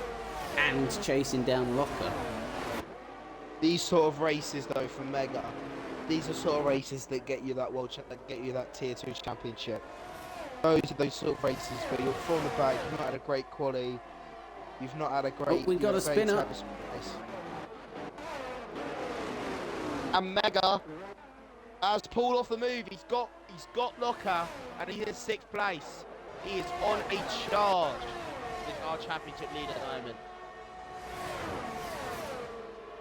and chasing down Locker. These sort of races, though, from Mega, these are sort of races that get you that that get you that Tier 2 championship. Those are those sort of races where you're from the back, you've not had a great quali, you've not had a great... Oh, we got a spinner. And Mega has pulled off the move. He's got Locker, and he's in 6th place. He is on a charge with our championship lead at the moment.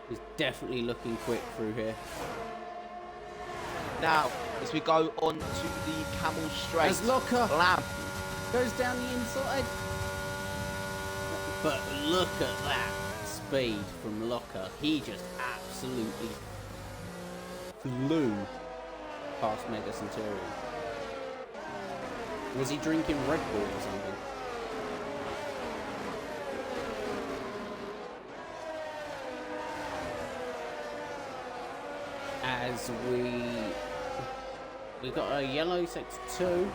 He's definitely looking quick through here. Now, as we go on to the Camel Straight, as Locker Lamb goes down the inside. But look at that speed from Locker. He just absolutely flew past Mega Centurion. Was he drinking Red Bull or something? As we got a yellow sector 2.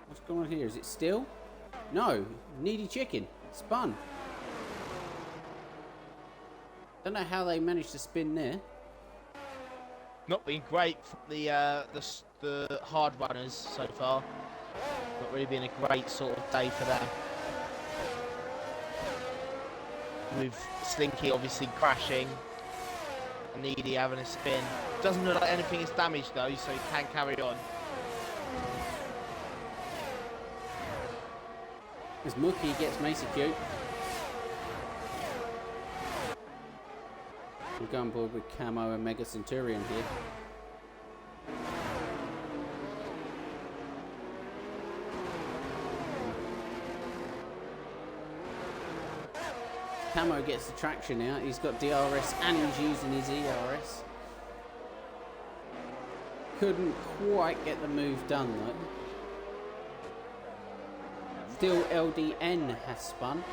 What's going on here? Is it still? No, needy chicken. Spun. Don't know how they managed to spin there. Not been great for the hard runners so far. Not really been a great sort of day for them. With Slinky obviously crashing, and Needy having a spin. Doesn't look like anything is damaged though, so he can carry on. As Mookie gets Macy Q. We're going board with Camo and Mega Centurion here. Camo gets the traction out. He's got DRS and he's using his ERS. Couldn't quite get the move done though. Still LDN has spun.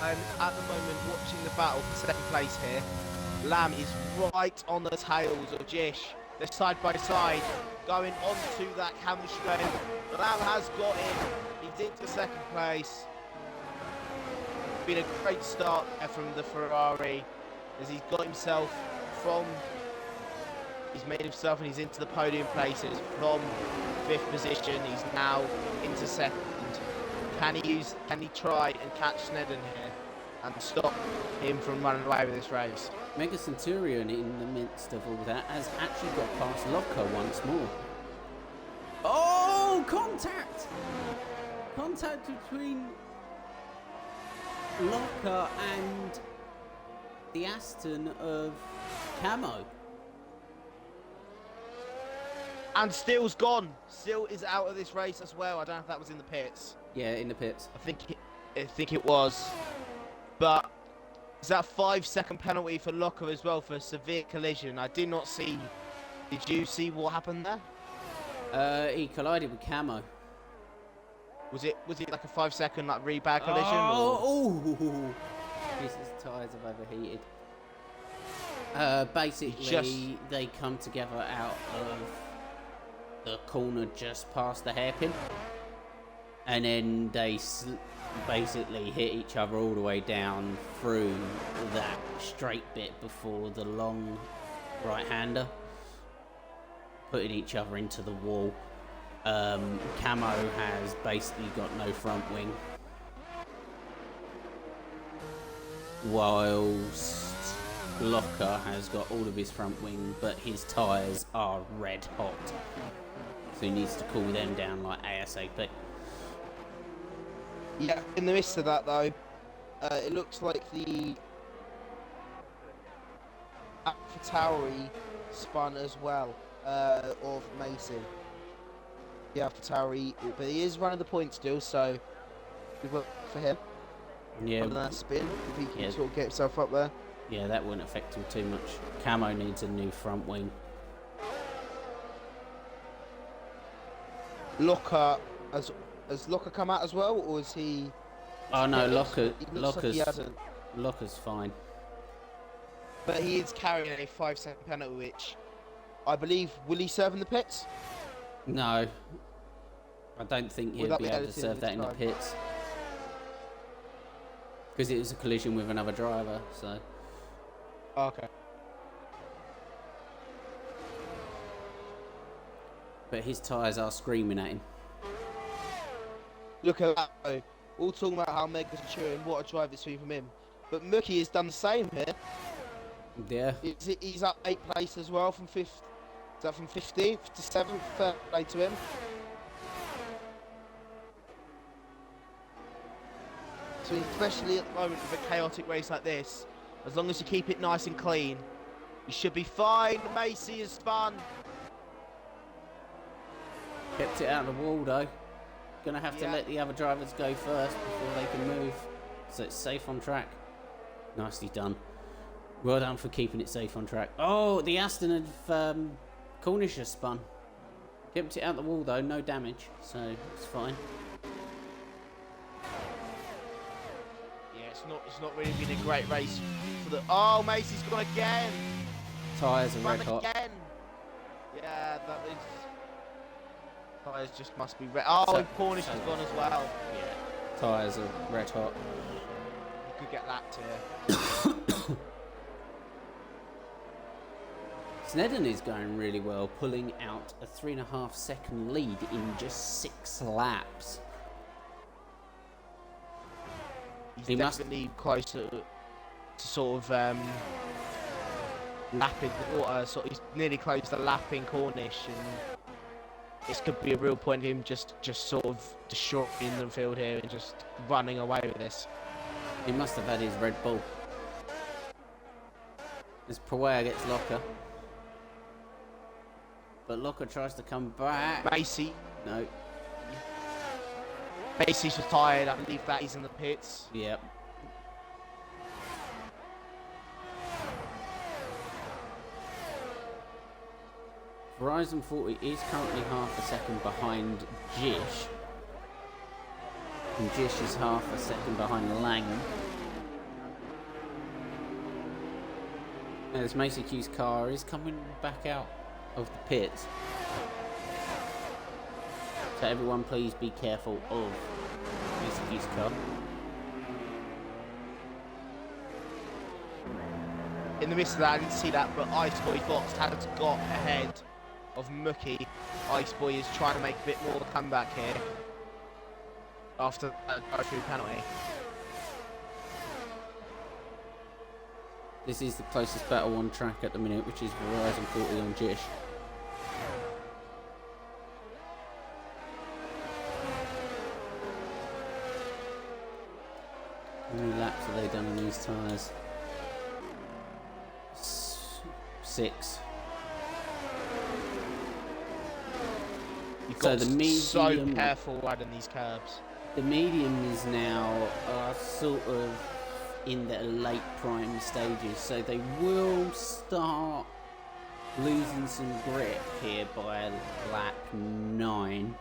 I'm at the moment watching the battle for second place here. Lamb is right on the tails of Jish. They're side by side, going on to that camel strain. Lamb has got in. He's into second place. Been a great start from the Ferrari as he's got himself from. He's made himself and he's into the podium places from 5th position. He's now into 2nd. Can he try and catch Sneddon here and stop him from running away with this race? Mega Centurion, in the midst of all that, has actually got past Locker once more. Oh, contact! Contact between Locker and the Aston of Camo. And Steele's gone. Steele is out of this race as well. I don't know if that was in the pits. Yeah, in the pits. I think it was. But is that a 5-second penalty for Locker as well for a severe collision? I did not see. Did you see what happened there? He collided with Camo. Was it like a 5-second like rebag collision? Oh, his tyres have overheated. Basically, they come together out of the corner just past the hairpin, and then they basically hit each other all the way down through that straight bit before the long right-hander, putting each other into the wall. Camo has basically got no front wing, whilst Locker has got all of his front wing, but his tyres are red hot, so he needs to cool them down like ASAP. Yeah, in the midst of that though, it looks like the AlphaTauri spun as well, of Macy. The AlphaTauri, but he is running the point still, so good work for him. Yeah, on that spin, if he can sort of get himself up there. Yeah, that wouldn't affect him too much. Camo needs a new front wing. Locker, has Locker come out as well, or is he? Oh no, Locker's fine. But he is carrying a 5-second penalty, which I believe will he serve in the pits? No, I don't think he'll be able to serve that in the pits, because it was a collision with another driver. So. Okay. But his tyres are screaming at him. Look at that though. All talking about how Mega Centurion, what a drive it's been from him. But Mookie has done the same here. Yeah. He's up 8 places as well, from 5th. Is that from 15th to 7th? Fair play to him. So especially at the moment with a chaotic race like this, as long as you keep it nice and clean, you should be fine. Macy has spun. Kept it out of the wall though. Gonna have to let the other drivers go first before they can move, so it's safe on track. Nicely done. Well done for keeping it safe on track. Oh, the Aston of Cornish has spun. Kept it out the wall though, no damage, so it's fine. It's not really been a great race for the. Oh, Macy's gone again. Tyres are red hot. Again. Yeah, that is. Tyres just must be red. Oh, and Cornish has gone as well. Yeah. Tyres are red hot. You could get lapped here. Snedden is going really well, pulling out a 3.5 second lead in just 6 laps. He's definitely closer to sort of lapping, or he's nearly close to lapping Cornish, and this could be a real point of him just sort of destroying the field here and just running away with this. He must have had his Red Bull. As Pawaya gets Locker. But Locker tries to come back. Macy. No. Macy's retired, I believe that he's in the pits. Yep. Verizon 40 is currently half a second behind Jish. And Jish is half a second behind Lang. As Macy Q's car is coming back out of the pits. So everyone please be careful of Macy Q's car. In the midst of that, I didn't see that, but Iceboy Fox has got ahead of Mookie. Iceboy is trying to make a bit more of a comeback here after that go-through penalty. This is the closest battle on track at the minute, which is Verizon 40 on Jish. How many laps have they done on these tyres? 6. You've So got the to be so medium- careful riding these curbs. The mediums now are sort of in their late prime stages, so they will start losing some grip here by lap 9,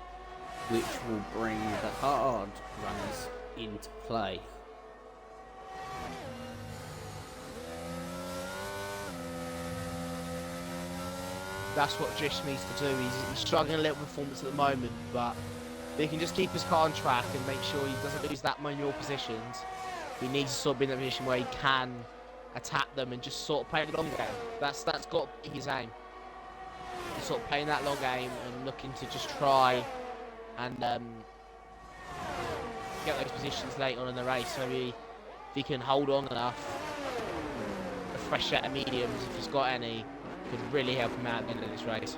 which will bring the hard runners into play. That's what Jish needs to do. He's struggling a little with performance at the moment, but if he can just keep his car on track and make sure he doesn't lose that many more positions, he needs to sort of be in a position where he can attack them and just sort of play the long game. That's got to be his aim. He's sort of playing that long game and looking to just try and get those positions late on in the race. So if he can hold on enough, a fresh set of mediums, if he's got any, could really help him out at the end of this race.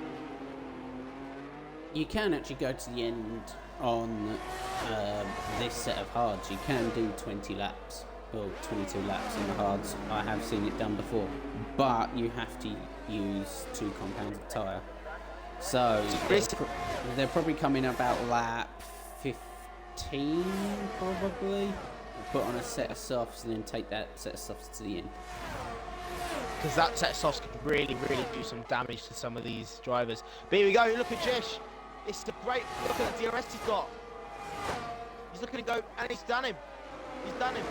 You can actually go to the end on this set of hards. You can do 20 laps, or 22 laps on the hards. I have seen it done before, but you have to use 2 compounds of tyre. So they're probably coming about lap 15, probably. Put on a set of softs and then take that set of softs to the end. Because that set of softs could really do some damage to some of these drivers. But here we go, look at Jish. It's a great look at the DRS he's got. He's looking to go, and he's done him. He's done him.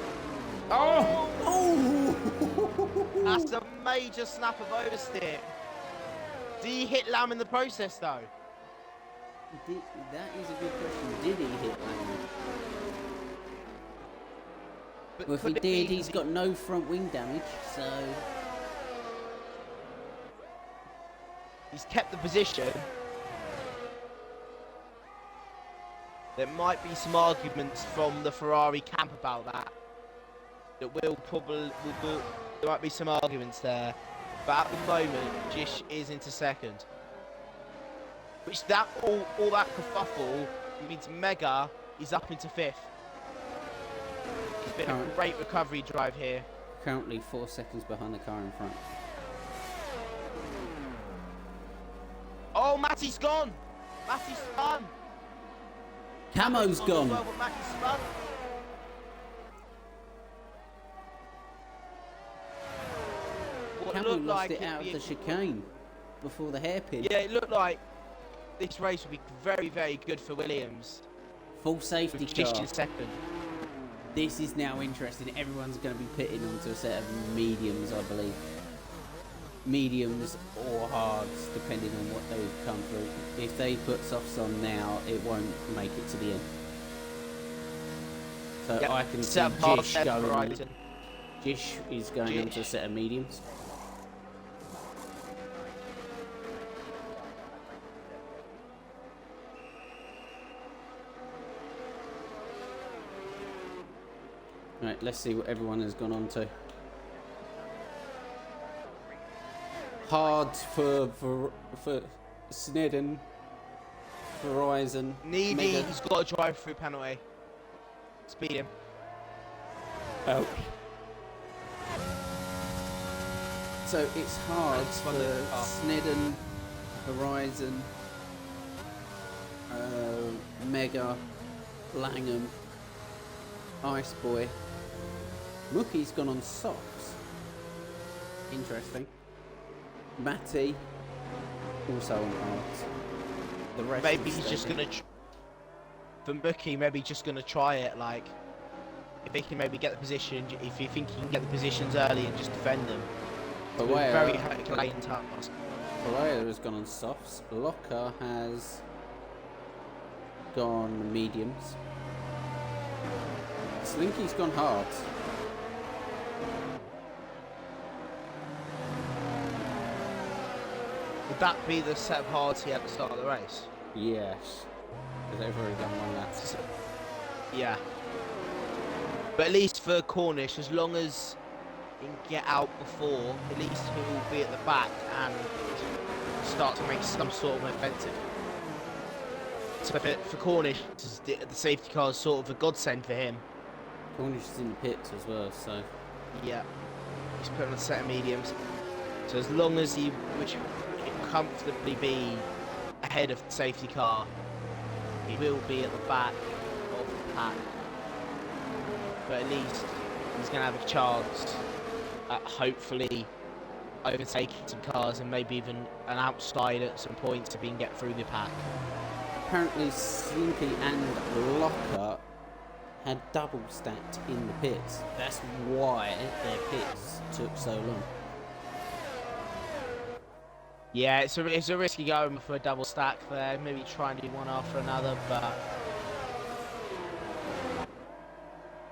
Oh! That's a major snap of oversteer. Did he hit Lamb in the process, though? That is a good question. Did he hit Lamb? Well, if he did, he's got no front wing damage, so... He's kept the position. There might be some arguments from the Ferrari camp about that. There might be some arguments there. But at the moment, Jish is into second. Which all that kerfuffle means Mega is up into 5th. It's been a great recovery drive here. Currently 4 seconds behind the car in front. Oh, Matty's gone! Matty's spun! Camo's gone! Well, but Matty's spun. Camo lost it out of the chicane before the hairpin. Yeah, it looked like this race would be very good for Williams. Full safety car. Just in second. This is now interesting. Everyone's going to be pitting onto a set of mediums, I believe. Mediums or hards, depending on what they've come through. If they put softs on now, it won't make it to the end. So Yep. I can see Set hard Jish set going. Verizon. Jish is going Jish. onto a set of mediums. Right, let's see what everyone has gone on to. Hard for Snedden, Verizon. Needy, Mega. he's got a drive-through penalty. Speed him. Oh. So it's hard for Snedden, Horizon, Mega, Langham, Ice Boy. Mookie's gone on softs. Interesting. Matty also on hards. The rest Maybe is he's just steady. gonna. For Mookie, maybe just gonna try it. Like, if he can maybe get the position, if you think he can get the positions early and just defend them. It's been very Herculean task. Pereira has gone on softs. Locker has gone mediums. Slinky's gone hards. Would that be the set of hards he had at the start of the race? Yes. Because they've already done one lap. Yeah. But at least for Cornish, as long as he can get out before, at least he will be at the back and start to make some sort of offensive. So for Cornish, the safety car is sort of a godsend for him. Cornish is in the pits as well, so. Yeah. He's put on a set of mediums. So as long as he, which can comfortably be ahead of the safety car, he will be at the back of the pack. But at least he's going to have a chance at hopefully overtaking some cars and maybe even an outside at some points to be and get through the pack. Apparently Slinky and Locker had double stacked in the pits. That's why their pits took so long. Yeah, it's a risky going for a double stack there. Maybe try and do one after another, but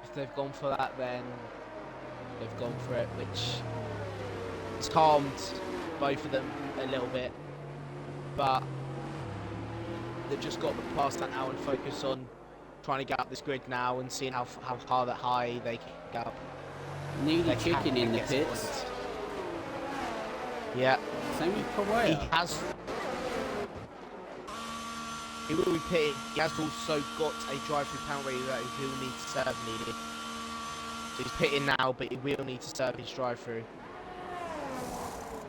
if they've gone for that, then they've gone for it, which has calmed both of them a little bit. But they've just got past that now and focus on trying to get up this grid now and seeing how far that high they can get up. Nearly chicken in the pits. Points. Yeah. Same with Pereira. He has. He will be pitting. He has also got a drive-through penalty that he will need to serve needed. So he's pitting now, but he will need to serve his drive-through.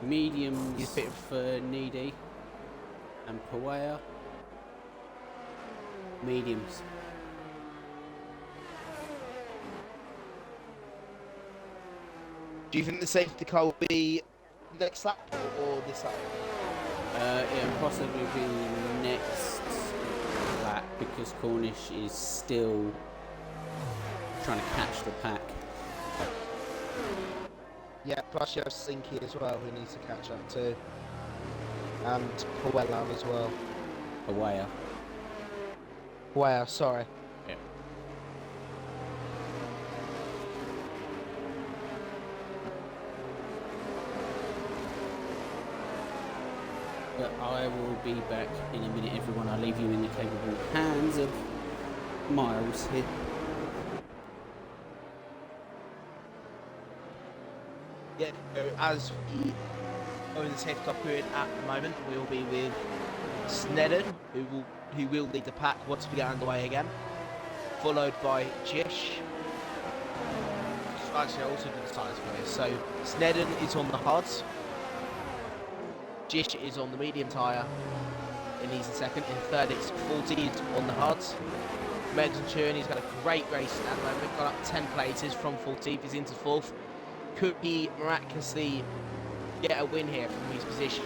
Mediums He's pitting for Needy and Pereira. Mediums. Do you think the safety car will be next lap or this lap? It'll possibly be next lap because Cornish is still trying to catch the pack. Yeah, plus you have Slinky as well, who needs to catch up too. And Puella as well. Pereira. Wow, sorry. Yeah. But I will be back in a minute, everyone. I'll leave you in the capable hands of Miles here. Yeah, as we are in the safety car period at the moment, we will be with Snedden, who will lead the pack once we get underway again, followed by Jish. Actually, I also did the tyres for this. So Snedden is on the hards. Jish is on the medium tyre. He's in second. In third, it's 40 on the hards. Megs and Turin, he's got a great race at the moment. Got up 10 places from 14th. He's into fourth. Could he miraculously get a win here from his position?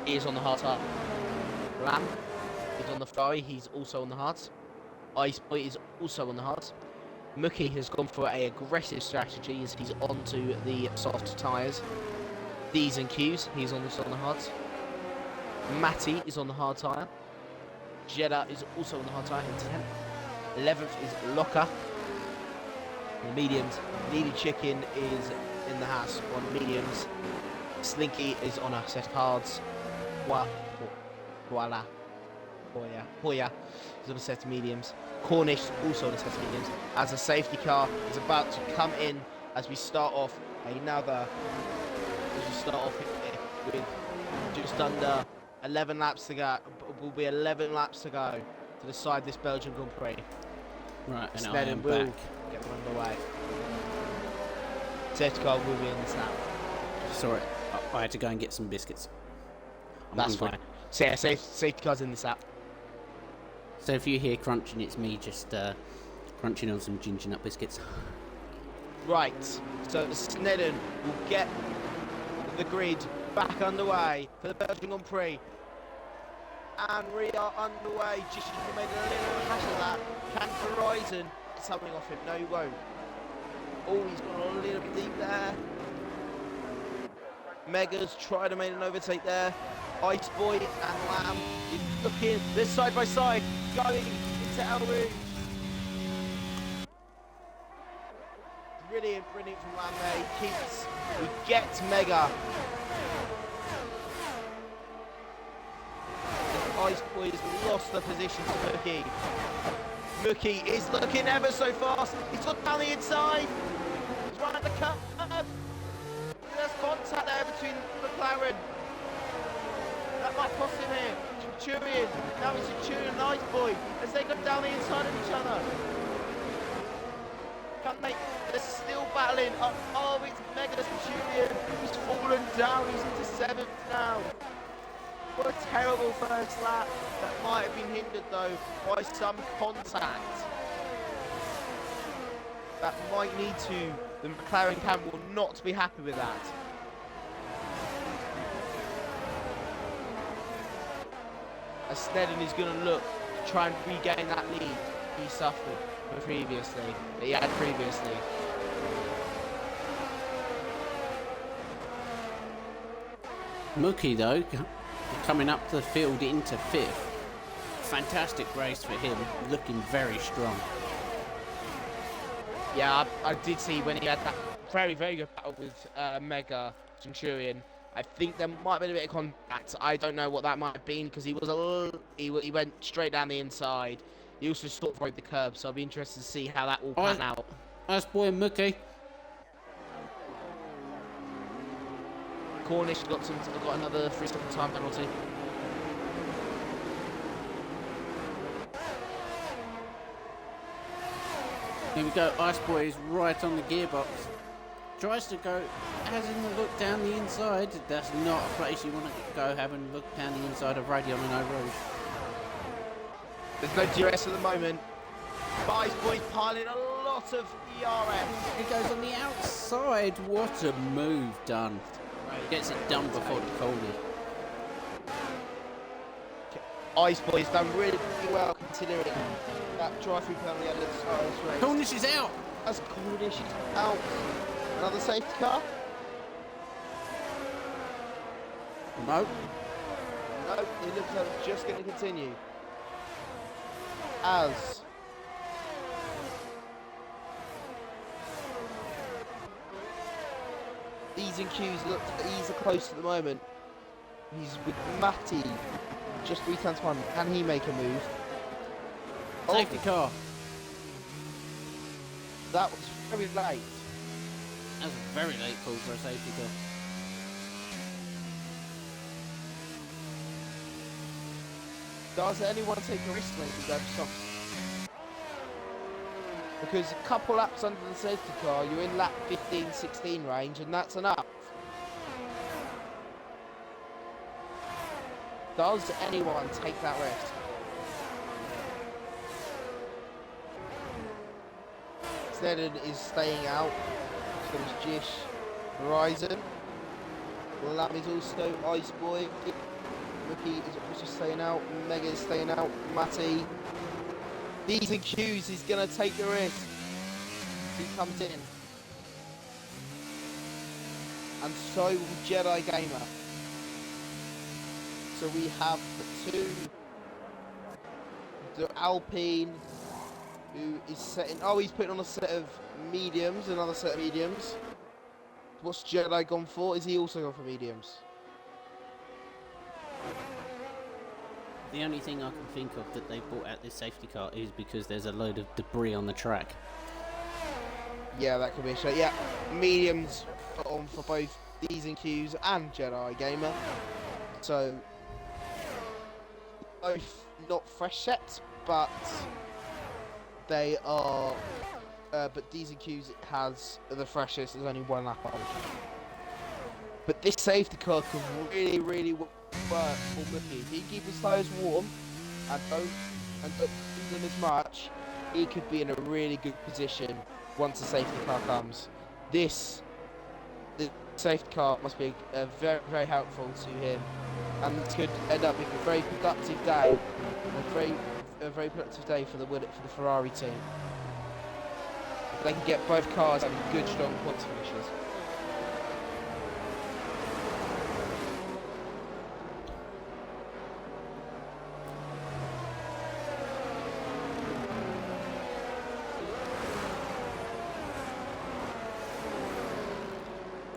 He is on the hard tyre. Lamb is on the Ferrari. He's also on the hards. Ice Boy is also on the hards. Mookie has gone for an aggressive strategy as he's onto the soft tyres. D's and Q's, he's on the hards. Matty is on the hard tyre. Jeddah is also on the hard tyre in 10th. 11th is Locker. In the mediums, Needy Chicken is in the house on mediums. Slinky is on a set of hards. Voila. Hoya is on a set of mediums. Cornish also on a set of mediums. As a safety car is about to come in as we start off another. As we start off here with just under 11 laps to go. Will be 11 laps to go to decide this Belgian Grand Prix. Right, and I Snedden am will back. get them underway. Safety car will be in this lap. Sorry, I had to go and get some biscuits. That's hungry. fine. So yeah, safety car's in this lap. So if you hear crunching, it's me just crunching on some ginger nut biscuits. Right, so Snedden will get the grid back underway for the Belgian Grand Prix. And we are underway. Just made a little hash of that. Can Verizon get something off him? No, he won't. Oh, he's gone a little bit deep there. Megas tried to make an overtake there. Ice Boy and Lamb is looking. They're side by side, going into El Rouge. Brilliant from Lamb there. He keeps. We get Mega. Ice Boy has lost the position to Mookie. Mookie is looking ever so fast. He's got down the inside. He's right at the curve. There's contact there between McLaren. That might cost him here. Centurion. Now it's Centurion and Ice Boy as they go down the inside of each other. They're still battling. Oh, it's Mega Centurion. He's fallen down. He's into 7th now. What a terrible first lap. That might have been hindered though by some contact. That might need to. The McLaren camp will not be happy with that. As Snedden is going to look to try and regain that lead he suffered previously. That he had previously. Mookie though, coming up the field into 5th. Fantastic race for him, looking very strong. Yeah, I did see when he had that very good battle with Mega Centurion. I think there might have been a bit of contact. I don't know what that might have been because he was a little, he went straight down the inside. He also sort of broke the curb, so I'll be interested to see how that will pan out. Ice Boy and Mookie. Cornish got another 3-second time penalty. Here we go, Ice Boy is right on the gearbox. Tries to go, hasn't looked down the inside. That's not a place you want to go having a look down the inside of Radio and Eau Rouge. There's no DRS at the moment. But Ice Boy's piling a lot of ERS. He goes on the outside. What a move done. Gets it done before the corner. Ice Boy's done really well considering that drive-through penalty at the start of this race. Cornish is out. As Cornish is out. Another safety car? No. No, it looks like it's just going to continue. As E's and Q's look, E's are close at the moment. He's with Matty, just 3 times 1. Can he make a move? Safety car. That was very late. That was a very late call for a safety car. Does anyone take a risk when you go for something? Because a couple laps under the safety car, you're in lap 15, 16 range, and that's enough. Does anyone take that risk? Snedden is staying out. So is Jish, Verizon. Lam is also Ice Boy. Rookie is also staying out. Mega is staying out. Matty. D's and Q's is going to take the risk. He comes in. And so will Jedi Gamer. So we have the 2. The Alpine, who is setting... Oh, he's putting on a set of mediums. Another set of mediums. What's Jedi gone for? Is he also gone for mediums? The only thing I can think of that they brought out this safety car is because there's a load of debris on the track. Yeah, that could be so. Yeah, mediums put on for both D's and Q's and Jedi Gamer. So both not fresh sets, but they are. But D's and Q's has the freshest. There's only one lap old. But this safety car can really work for Mickey. If he keeps his tyres warm and don't do them as much, he could be in a really good position once the safety car comes. The safety car must be very helpful to him, and this could end up being a very productive day, a very productive day for the Ferrari team. They can get both cars having good, strong points finishes.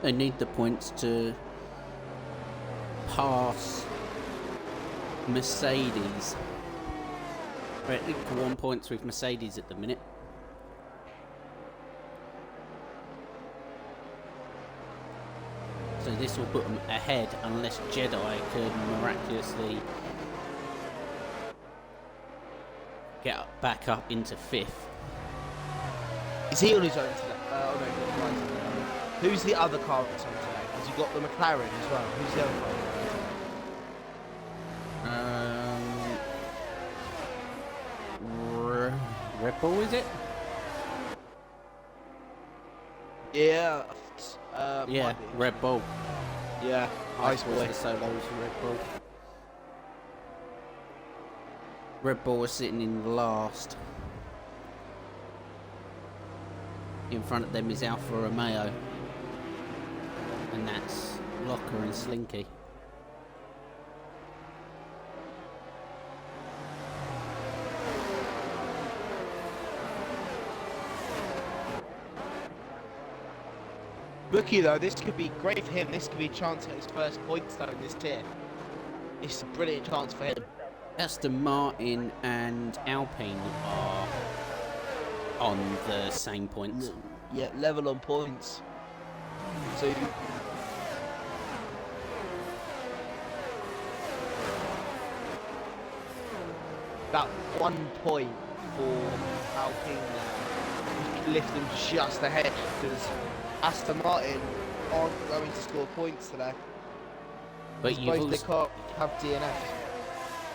They need the points to pass Mercedes. We're at equal 1 points with Mercedes at the minute. So this will put them ahead unless Jedi can miraculously get back up into 5th. Is he on his own today? Oh no, he's right today. Who's the other car that's on today? Has he got the McLaren as well? Who's the other car? Red Bull, is it? Yeah. Yeah, Red Bull. Yeah, Ice boy. The solos for Red Bull. Red Bull was sitting in last. In front of them is Alfa Romeo, and that's Locker and Slinky. Rookie though, this could be great for him. This could be a chance to get his first points though in this tier. It's a brilliant chance for him. Aston Martin and Alpine are on the same points. Yeah, level on points. So that 1 point for Alpine now could lift them just ahead, because Aston Martin aren't going to score points today. But you both they can't have DNF.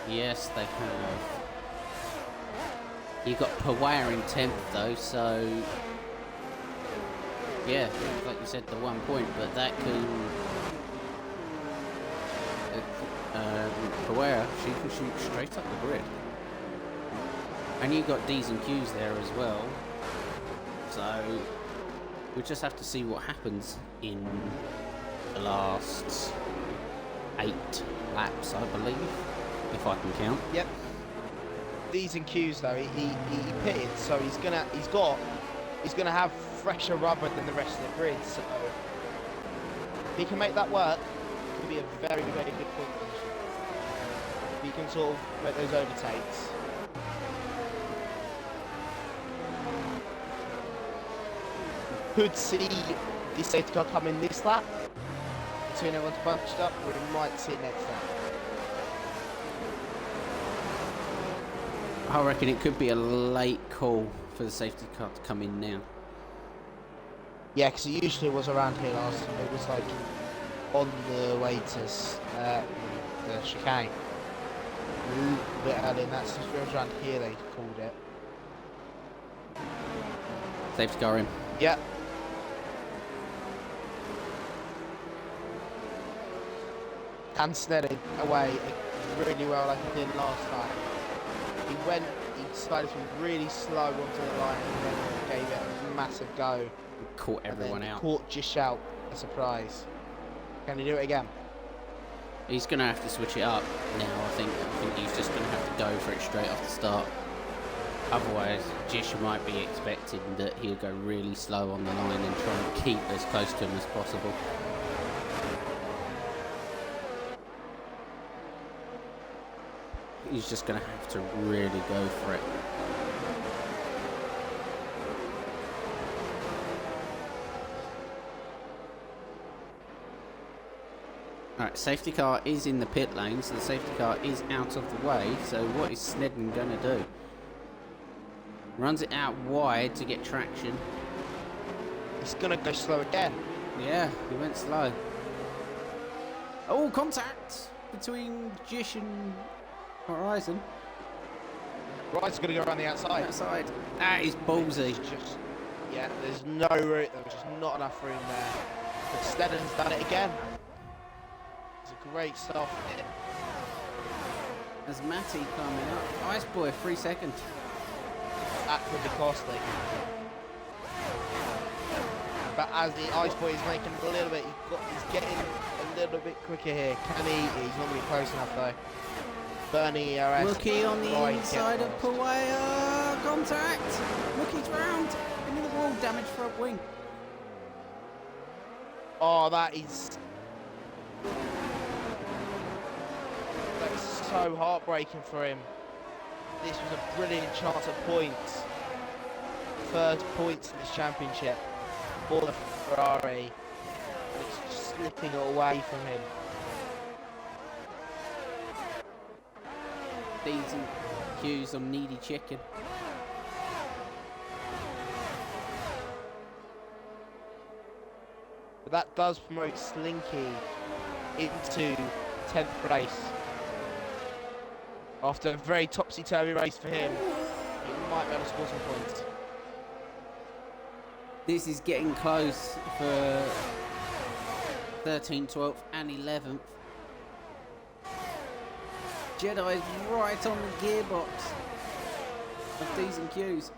Yes, they have. You got Pawar in 10th though, so yeah, like you said, the 1 point, but that can Pawar, she can shoot straight up the grid. And you got D's and Q's there as well, so we just have to see what happens in the last 8 laps, I believe, if I can count. Yep. D's and Q's though, he pitted, so he's gonna have fresher rubber than the rest of the grid. So if he can make that work, it could be a very good point position. If he can sort of make those overtakes. Could see the safety car come in this lap between everyone's bunched up, or we might see it next lap. I reckon it could be a late call for the safety car to come in now. Yeah, because it usually was around here last time. It was like on the way to the chicane. A little bit early, and that's just around here they called it. Safety car in. Yeah. And Snelling away really well like he did last time. He started from really slow onto the line and then gave it a massive go. Caught everyone out. Caught just out a surprise. Can he do it again? He's going to have to switch it up now, I think he's just going to have to go for it straight off the start. Otherwise, Jish might be expecting that he'll go really slow on the line and try and keep as close to him as possible. he's just going to have to really go for it. Alright, safety car is in the pit lane, so the safety car is out of the way. So what is Snedden going to do? Runs it out wide to get traction. He's going to go slow again. Yeah, he went slow. Oh, contact between Jish and Horizon. Horizon's going to go around the outside. Outside. That is ballsy. Yeah, there's no room. There's just not enough room there. But Snedden's done it again. It's a great start for him. There's Matty coming up. Ice Boy, 3 seconds. That could be costly. But as the Ice Boy is making a little bit, he's getting a little bit quicker here. Can he? He's not really close enough though. Bernie RS. Mookie on the inside of Pawaya. Contact. Mookie's round. Into the wall. Damage front wing. Oh, that is so heartbreaking for him. This was a brilliant chance at points. Third points in this championship for the Ferrari. And it's just slipping away from him. Decent cues on Needy Chicken. But that does promote Slinky into 10th place. After a very topsy-turvy race for him, he might be able to score some points. This is getting close for 13th, 12th and 11th. Jedi's right on the gearbox of D's and Q's.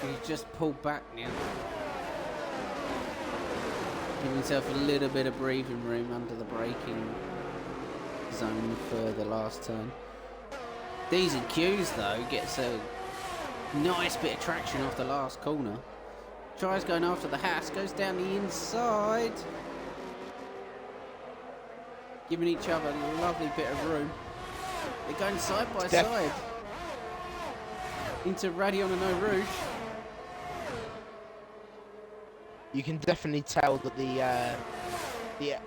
He's just pulled back now. Give himself a little bit of breathing room under the braking zone for the last turn. D's and Q's though gets a nice bit of traction off the last corner. Tries going after the Haas, goes down the inside. Giving each other a lovely bit of room. They're going side by side into Radion and Eau Rouge. You can definitely tell that the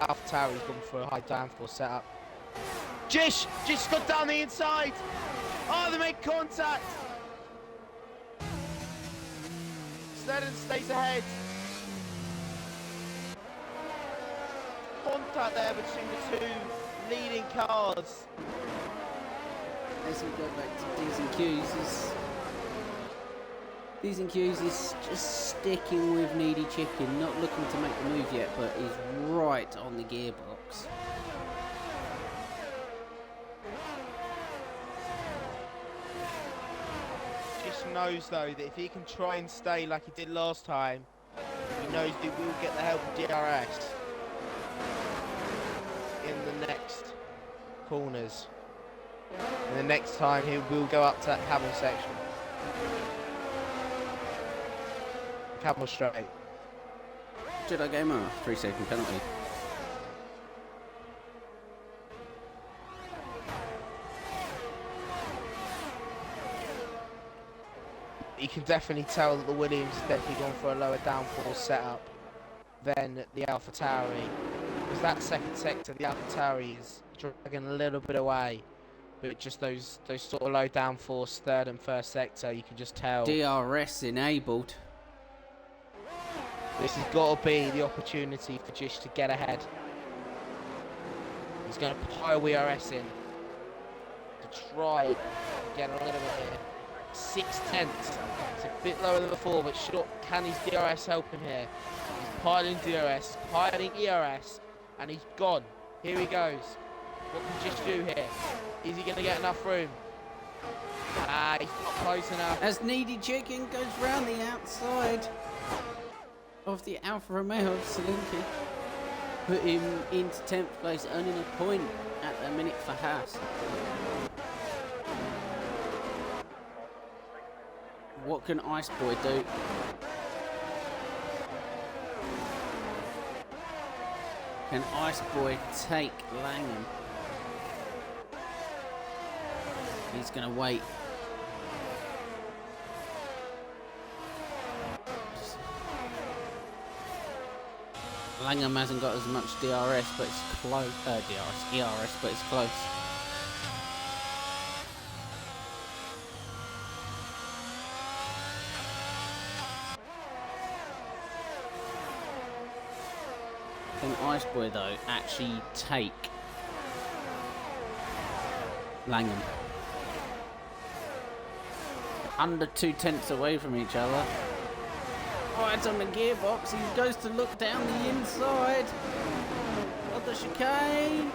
Alpha Tower has gone for a high downforce setup. Jish got down the inside. Oh, they make contact. Snedden stays ahead. Contact there between the two leading cars. As we go back to D's and Q's, D's and Q's is just sticking with Needy Chicken, not looking to make the move yet, but is right on the gearbox. Just knows though that if he can try and stay like he did last time, he knows that we will get the help of DRS in the next corners. And the next time he will go up to that camel section. Camel straight. Jedi Gamer, 3 second penalty. You can definitely tell that the Williams has definitely gone for a lower downforce setup than the AlphaTauri. Because that second sector, the AlphaTauri is dragging a little bit away. But just those sort of low downforce third and first sector, you can just tell. DRS enabled. This has got to be the opportunity for Jish to get ahead. He's going to pile WRS in to try and get a little bit here. 6/10. It's a bit lower than before, but sure, can his DRS help him here? He's piling DRS, piling ERS, and he's gone. Here he goes. What can Jish do here? Is he going to get enough room? Ah, he's not close enough. As Needy Chicken goes round the outside of the Alfa Romeo of Salinki, put him into 10th place, earning a point at the minute for Haas. What can Ice Boy do? Can Ice Boy take Langham? He's going to wait. Langham hasn't got as much DRS, but it's close. ERS, but it's close. Can Ice Boy though actually take Langham? Under 2/10 away from each other. Oh, it's on the gearbox. He goes to look down the inside of the chicane.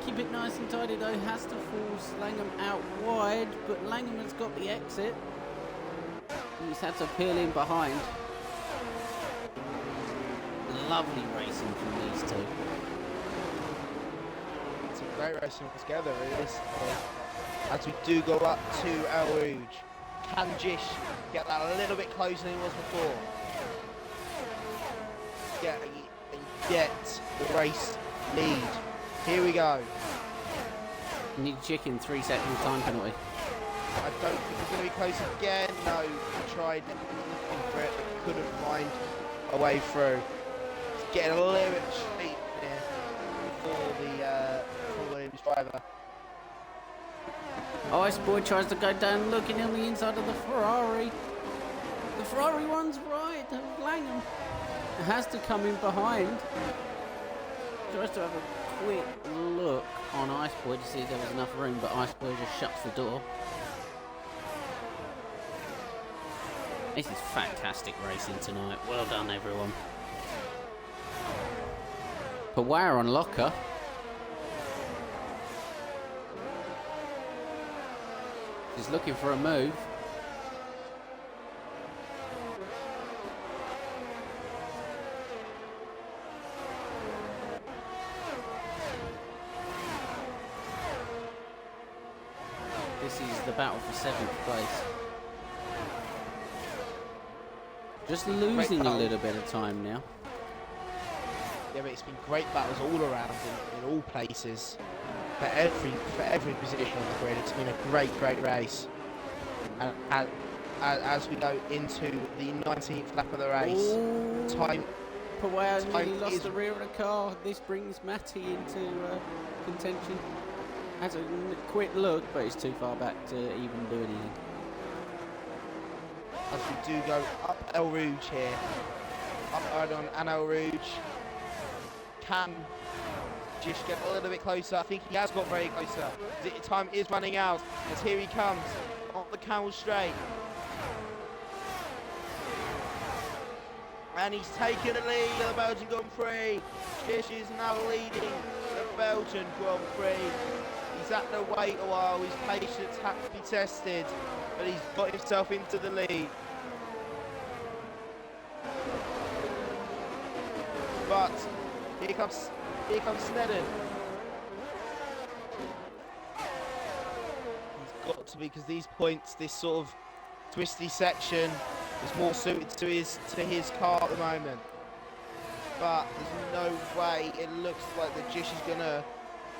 Keep it nice and tidy though. Has to force Langham out wide, but Langham has got the exit. He's had to peel in behind. Lovely racing from these two. It's a great racing together, it is. As we do go up to El Rouge. Can Jish get that a little bit closer than he was before? Get the race lead. Here we go. Need chicken 3 second time penalty. I don't think he's going to be close again. No, he tried looking for it, but couldn't find a way through. He's getting a little bit cheap here for the Williams driver. Ice Boy tries to go down looking on the inside of the Ferrari. The Ferrari one's right. Langham has to come in behind. Tries to have a quick look on Ice Boy to see if there was enough room, but Ice Boy just shuts the door. This is fantastic racing tonight. Well done, everyone. Pawar on locker. He's looking for a move. This is the battle for 7th place. Just losing a little bit of time now. Yeah, but it's been great battles all around in all places. For every position on the grid, it's been a great race. And as we go into the 19th lap of the race, time Pawar lost the rear of the car. This brings Matty into contention. Has a quick look, but it's too far back to even do anything. As we do go up El Rouge here, up Ardon and El Rouge, can just get a little bit closer. I think he has got very closer. The time is running out as here he comes on the Camel Straight. And he's taken the lead of the Belgian Grand Prix. Jish is now leading the Belgian Grand Prix. He's had to wait a while, his patience had to be tested, but he's got himself into the lead. But here comes Sneddon. He's got to be, because these points, this sort of twisty section is more suited to his car at the moment. But there's no way it looks like the Jish is gonna.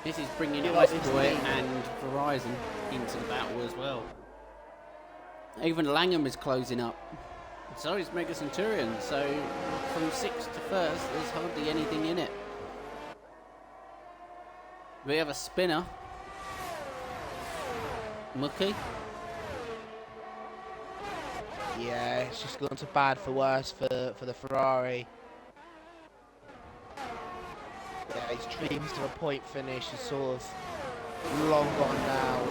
This is bringing Ice Boy and Verizon into the battle as well. Even Langham is closing up. So is Mega Centurion. So from 6th to 1st, there's hardly anything in it. We have a spinner. Mookie. Yeah, it's just gone to bad for worse for the Ferrari. Yeah, his dreams of a point finish is sort of long gone now.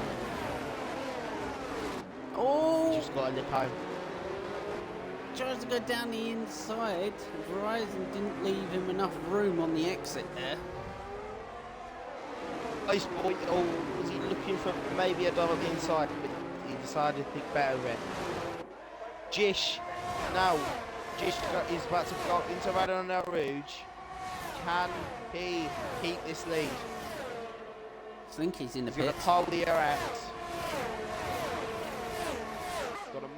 Oh! Just got to nip home. Tries to go down the inside. Verizon didn't leave him enough room on the exit there. Ice Boy, oh, was he looking for maybe a dot on the inside? But he decided to think better of it. Jish, now, Jish is about to go into Radon and El Rouge. Can he keep this lead? Slinky's in the He's going pits. to pole the air out. Got a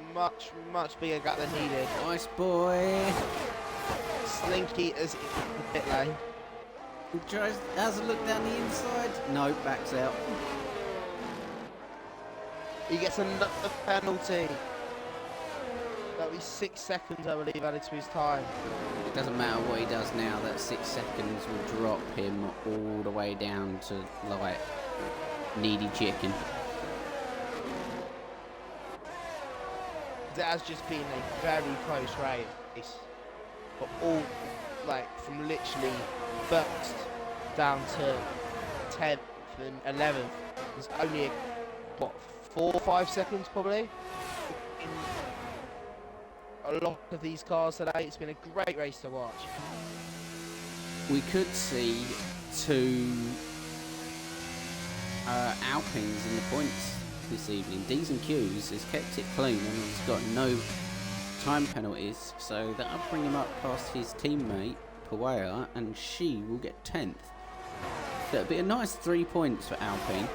much bigger gap than he did. Ice Boy. Slinky is in the pit lane. He has a look down the inside. No, backs out. He gets another penalty. That'll be 6 seconds, I believe, added to his time. It doesn't matter what he does now, that 6 seconds will drop him all the way down to, like, needy chicken. It has just been a very close race. But all, like, from literally first down to 10th and 11th, there's only, what, 4 or 5 seconds, probably? In a lot of these cars today. It's been a great race to watch. We could see 2 Alpines in the points this evening. D's and Q's has kept it clean and he's got no time penalties, so that'll bring him up past his teammate Puea, and she will get 10th. That'll be a nice 3 points for Alpine.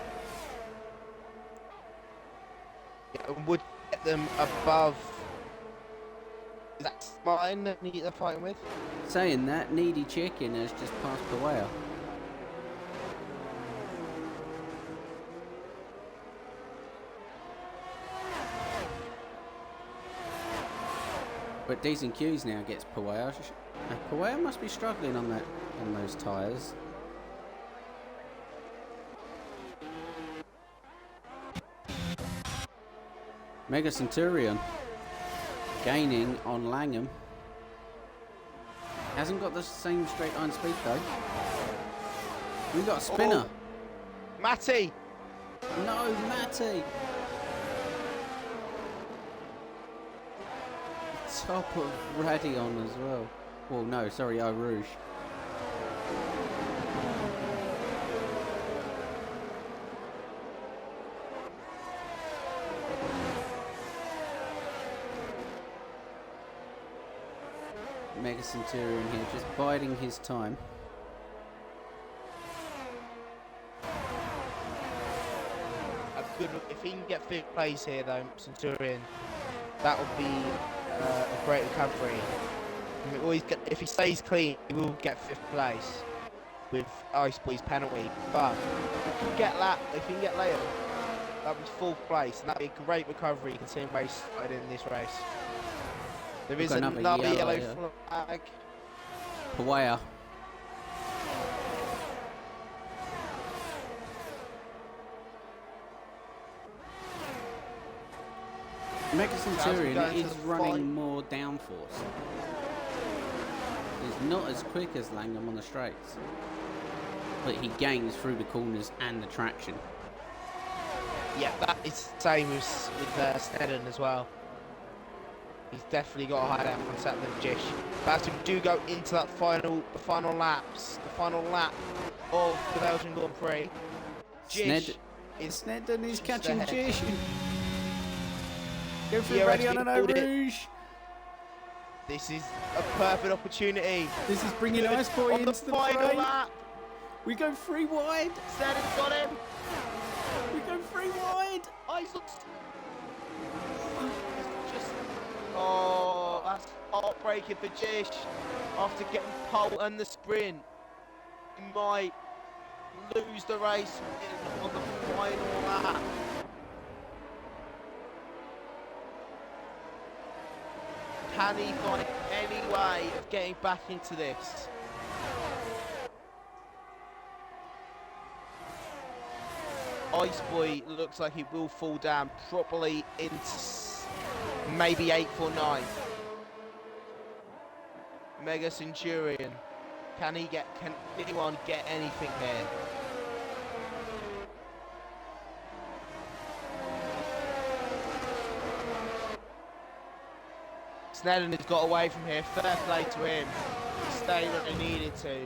It would get them above. Is that Martin that they're fighting with? Saying that, needy chicken has just passed Puea. But D's and Q's now gets Puea. Puea must be struggling on those tyres. Mega Centurion gaining on Langham. Hasn't got the same straight line speed though. We got a spinner. Oh, Matty! No, Matty! Top of Radion as well. Well, no, sorry, Eau Rouge. Mega Centurion here, just biding his time. A good, if he can get 5th place here, though, Centurion, that would be a great recovery. I mean, always get, if he stays clean, he will get 5th place with Ice Boy's penalty. But if he can get later, that would be 4th place, and that'd be a great recovery considering where he started in this race. There is another yellow flag. Puea. Mega Centurion is running more downforce. He's not as quick as Langham on the straights, but he gains through the corners and the traction. Yeah, that is the same with Snedden as well. He's definitely got a higher down contact than Jish. But as we do go into that final lap of the Belgian Grand Prix, Snedden is catching Jish. Go for Yeah, Radion and Eau actually Rouge. this is a perfect opportunity. This is bringing Ice Boy On into the the final fray. lap, We go 3 wide. Snedden's got him. We go 3 wide. Ice looks just, oh, that's heartbreaking for Jish. After getting pole and the sprint, he might lose the race on the final lap. Can he find any way of getting back into this? Ice Boy looks like he will fall down properly into maybe 8th or 9th. Mega Centurion. Can anyone get anything here? Snedden has got away from here. Fair play to him. He stayed where he needed to,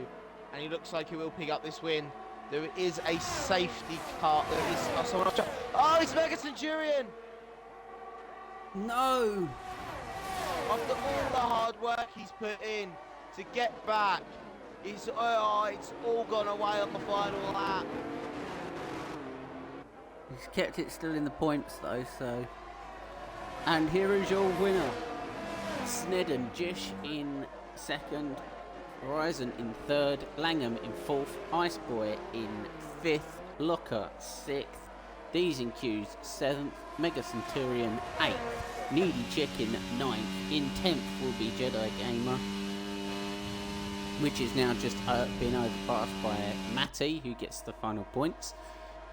and he looks like he will pick up this win. There is a safety car. There is someone else. Oh, it's Mega Centurion! No. After all the hard work he's put in to get back, it's all gone away on the final lap. He's kept it still in the points though, so. And here is your winner. Snedden, Jish in 2nd, Horizon in 3rd, Langham in 4th, Ice Boy in 5th, Locker 6th, These include 7th, Mega Centurion 8th, Needy Chicken 9th, in 10th will be Jedi Gamer, which is now just been overpassed by Matty, who gets the final points,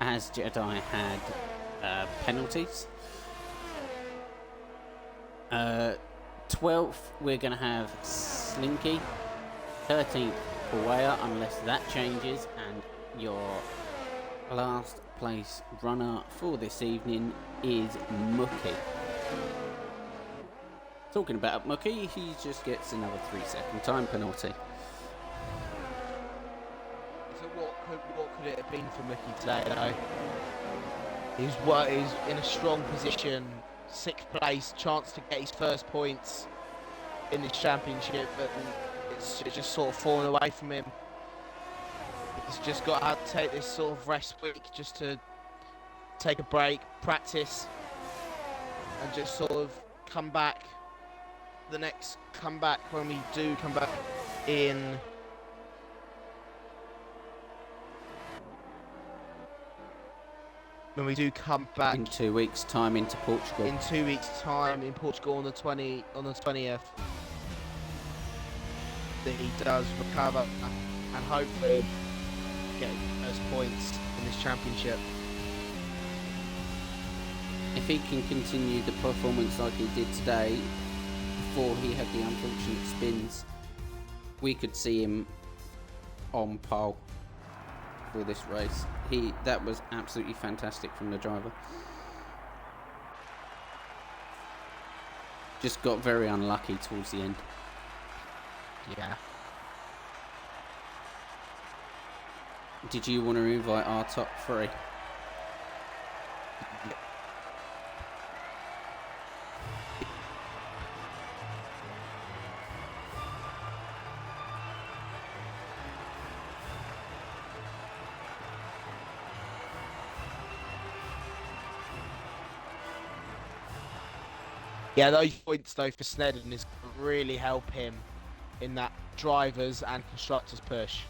as Jedi had penalties. 12th, we're going to have Slinky. 13th, Kawaya, unless that changes. And your last place runner for this evening is Mookie. Talking about Mookie, he just gets another 3-second time penalty. So what could it have been for Mickey today, though? He's in a strong position, 6th place, chance to get his first points in this championship, but it's just sort of fallen away from him. He's just got to take this sort of rest week just to take a break, practice, and just sort of come back. The next comeback, when we do come back in in 2 weeks' time into Portugal. In 2 weeks' time in Portugal on the 20th, that he does recover and hopefully get first points in this championship. If he can continue the performance like he did today, before he had the unfortunate spins, we could see him on pole for this race. That was absolutely fantastic from the driver. Just got very unlucky towards the end. Yeah. Did you want to invite our top 3? Yeah, those points though for Snedden is going to really help him in that drivers and constructors push.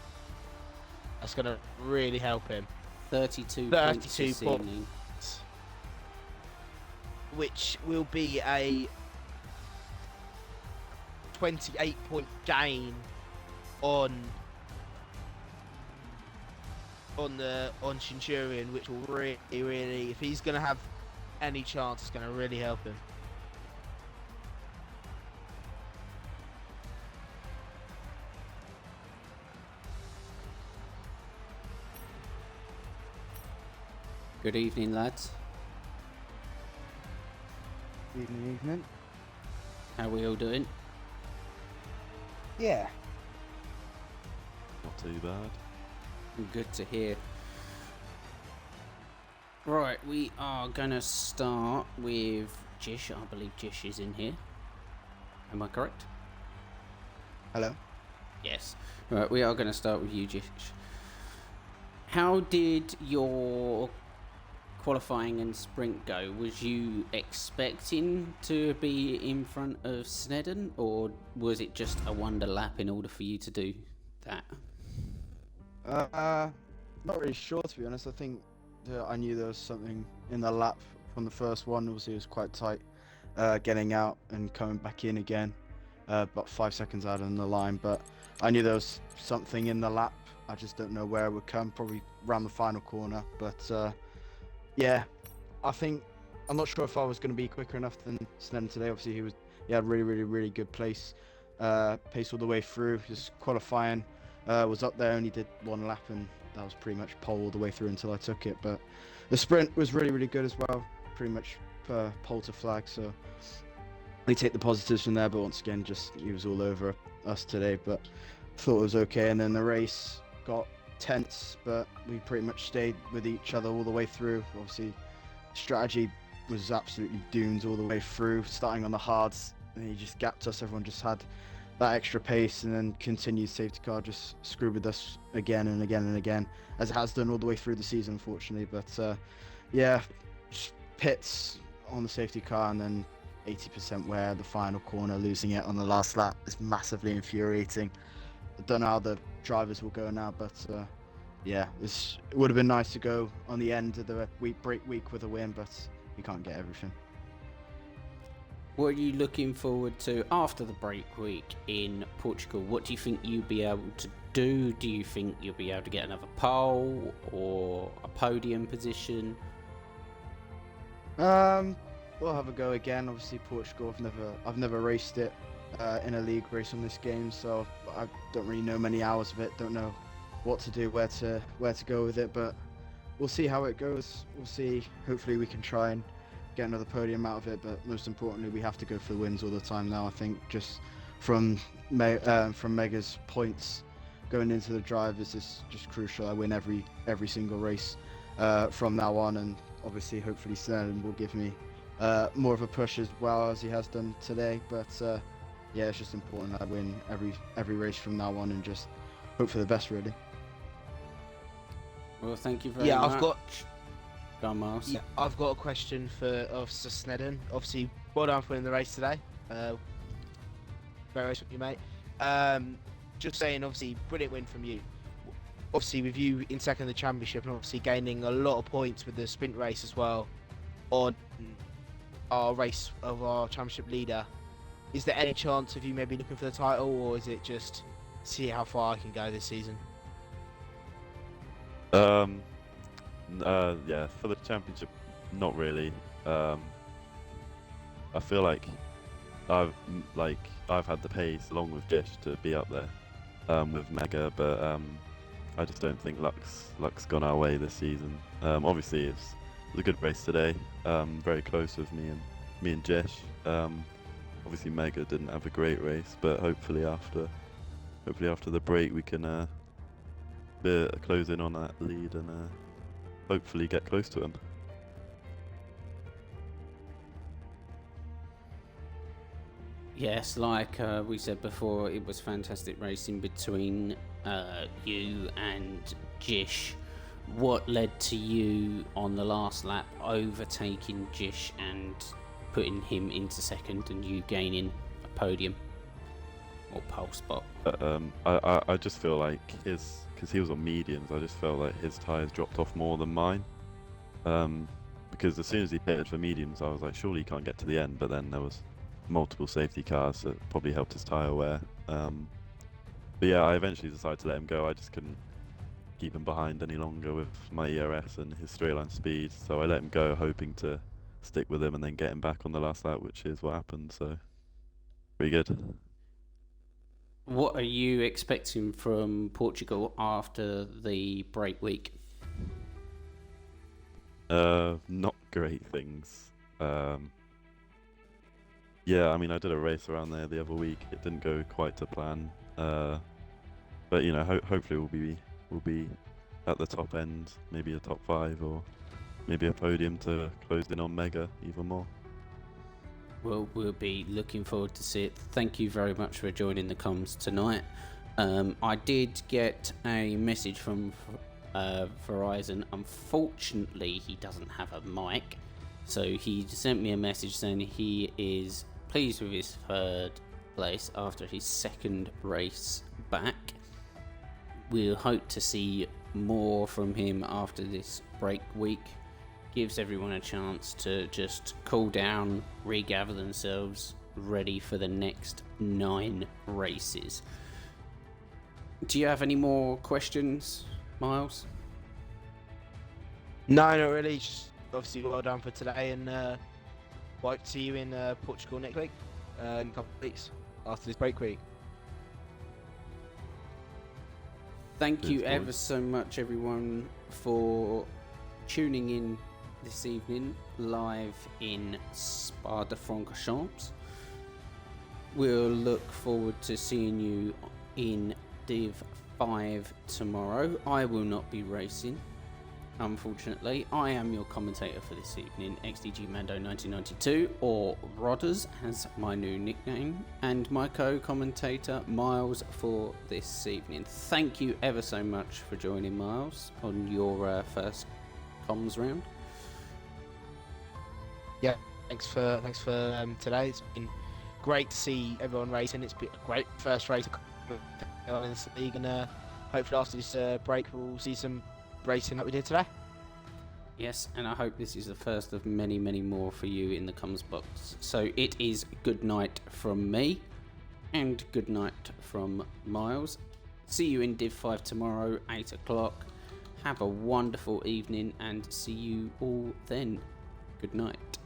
That's going to really help him. 32 points this evening. Which will be a 28-point gain on Centurion, which will really, if he's going to have any chance, it's going to really help him. Good evening, lads. Evening. How are we all doing? Yeah. Not too bad. Good to hear. Right, we are gonna start with Jish. I believe Jish is in here. Am I correct? Hello. Yes. Right, we are gonna start with you, Jish. How did your qualifying and sprint go? Was you expecting to be in front of Snedden, or was it just a wonder lap in order for you to do that? Not really sure, to be honest. I think that I knew there was something in the lap from the first one. Obviously, it was quite tight, getting out and coming back in again, about 5 seconds out on the line. But I knew there was something in the lap. I just don't know where it would come. Probably around the final corner. But yeah, I'm not sure if I was going to be quicker enough than Snedden today. Obviously, he had really good pace all the way through. His qualifying was up there, only did one lap, and that was pretty much pole all the way through until I took it. But the sprint was really good as well, pretty much pole to flag. So we take the positives from there. But once again, just he was all over us today. But thought it was okay. And then the race got tense, but we pretty much stayed with each other all the way through. Obviously, strategy was absolutely doomed all the way through, starting on the hards, and he just gapped us. Everyone just had that extra pace, and then continued safety car just screwed with us again and again, as it has done all the way through the season, unfortunately. But yeah, pits on the safety car, and then 80% wear the final corner, losing it on the last lap is massively infuriating. I don't know how the drivers will go now, but yeah, it would have been nice to go on the end of the break week with a win, but you can't get everything. What are you looking forward to after the break week in Portugal? What do you think you'll be able to do? Do you think you'll be able to get another pole or a podium position? We'll have a go again. Obviously, Portugal. I've never raced it in a league race on this game, so I don't really know many hours of it. Don't know what to do, where to go with it, but we'll see how it goes. We'll see. Hopefully, we can try and get another podium out of it, but most importantly, we have to go for the wins all the time now. I think just from Mega's points going into the drivers is just crucial. I win every single race from now on, and obviously, hopefully, Snellen will give me more of a push as well as he has done today. But yeah, it's just important I win every race from now on and just hope for the best, really. Well, thank you very much. Go on, Miles. Yeah, I've got a question for Officer Snedden. Obviously, well done for winning the race today. Great race with you, mate. Just saying, obviously, brilliant win from you. Obviously, with you in second in the championship and obviously gaining a lot of points with the sprint race as well on our race of our championship leader, is there any chance of you maybe looking for the title, or is it just see how far I can go this season? Yeah, for the championship, not really. I feel like I've had the pace along with Dish to be up there with Mega, but I just don't think luck's gone our way this season. Obviously, it was a good race today. Very close with me and Dish. Obviously, Mega didn't have a great race, but hopefully after the break we can close in on that lead and hopefully get close to him. Yes, like we said before, it was fantastic racing between you and Jish. What led to you on the last lap overtaking Jish and putting him into second and you gaining a podium or pole spot? I just feel like because he was on mediums, I just felt like his tyres dropped off more than mine. Because as soon as he pitted for mediums, I was like, surely he can't get to the end. But then there was multiple safety cars that probably helped his tyre wear. But yeah, I eventually decided to let him go. I just couldn't keep him behind any longer with my ERS and his straight line speed. So I let him go, hoping to stick with him and then get him back on the last lap, which is what happened. So pretty good. What are you expecting from Portugal after the break week? Not great things. Yeah, I mean, I did a race around there the other week. It didn't go quite to plan. But you know, hopefully we'll be at the top end, maybe a top 5 or maybe a podium to close in on Mega even more. Well, we'll be looking forward to see it. Thank you very much for joining the comms tonight. I did get a message from Verizon. Unfortunately, he doesn't have a mic, so he sent me a message saying he is pleased with his 3rd place after his 2nd race back. We'll hope to see more from him after this break week. Gives everyone a chance to just cool down, regather themselves, ready for the next 9 races. Do you have any more questions, Miles? No, not really. Just obviously well done for today, and hope to see you in Portugal next week, in a couple of weeks after this break week. Thank you Cheers, ever boys. so much, everyone, for tuning in this evening live in Spa-de-Francorchamps. We'll look forward to seeing you in Div 5 tomorrow. I will not be racing, unfortunately. I am your commentator for this evening, XDG Mando 1992, or Rodders as my new nickname, and my co-commentator Miles for this evening. Thank you ever so much for joining, Miles, on your first comms round. Yeah, thanks for today. It's been great to see everyone racing. It's been a great first race in this league, and hopefully after this break we'll see some racing like we did today. Yes, and I hope this is the first of many, many more for you in the comms box. So it is good night from me, and good night from Miles. See you in Div 5 tomorrow, 8 o'clock. Have a wonderful evening, and see you all then. Good night.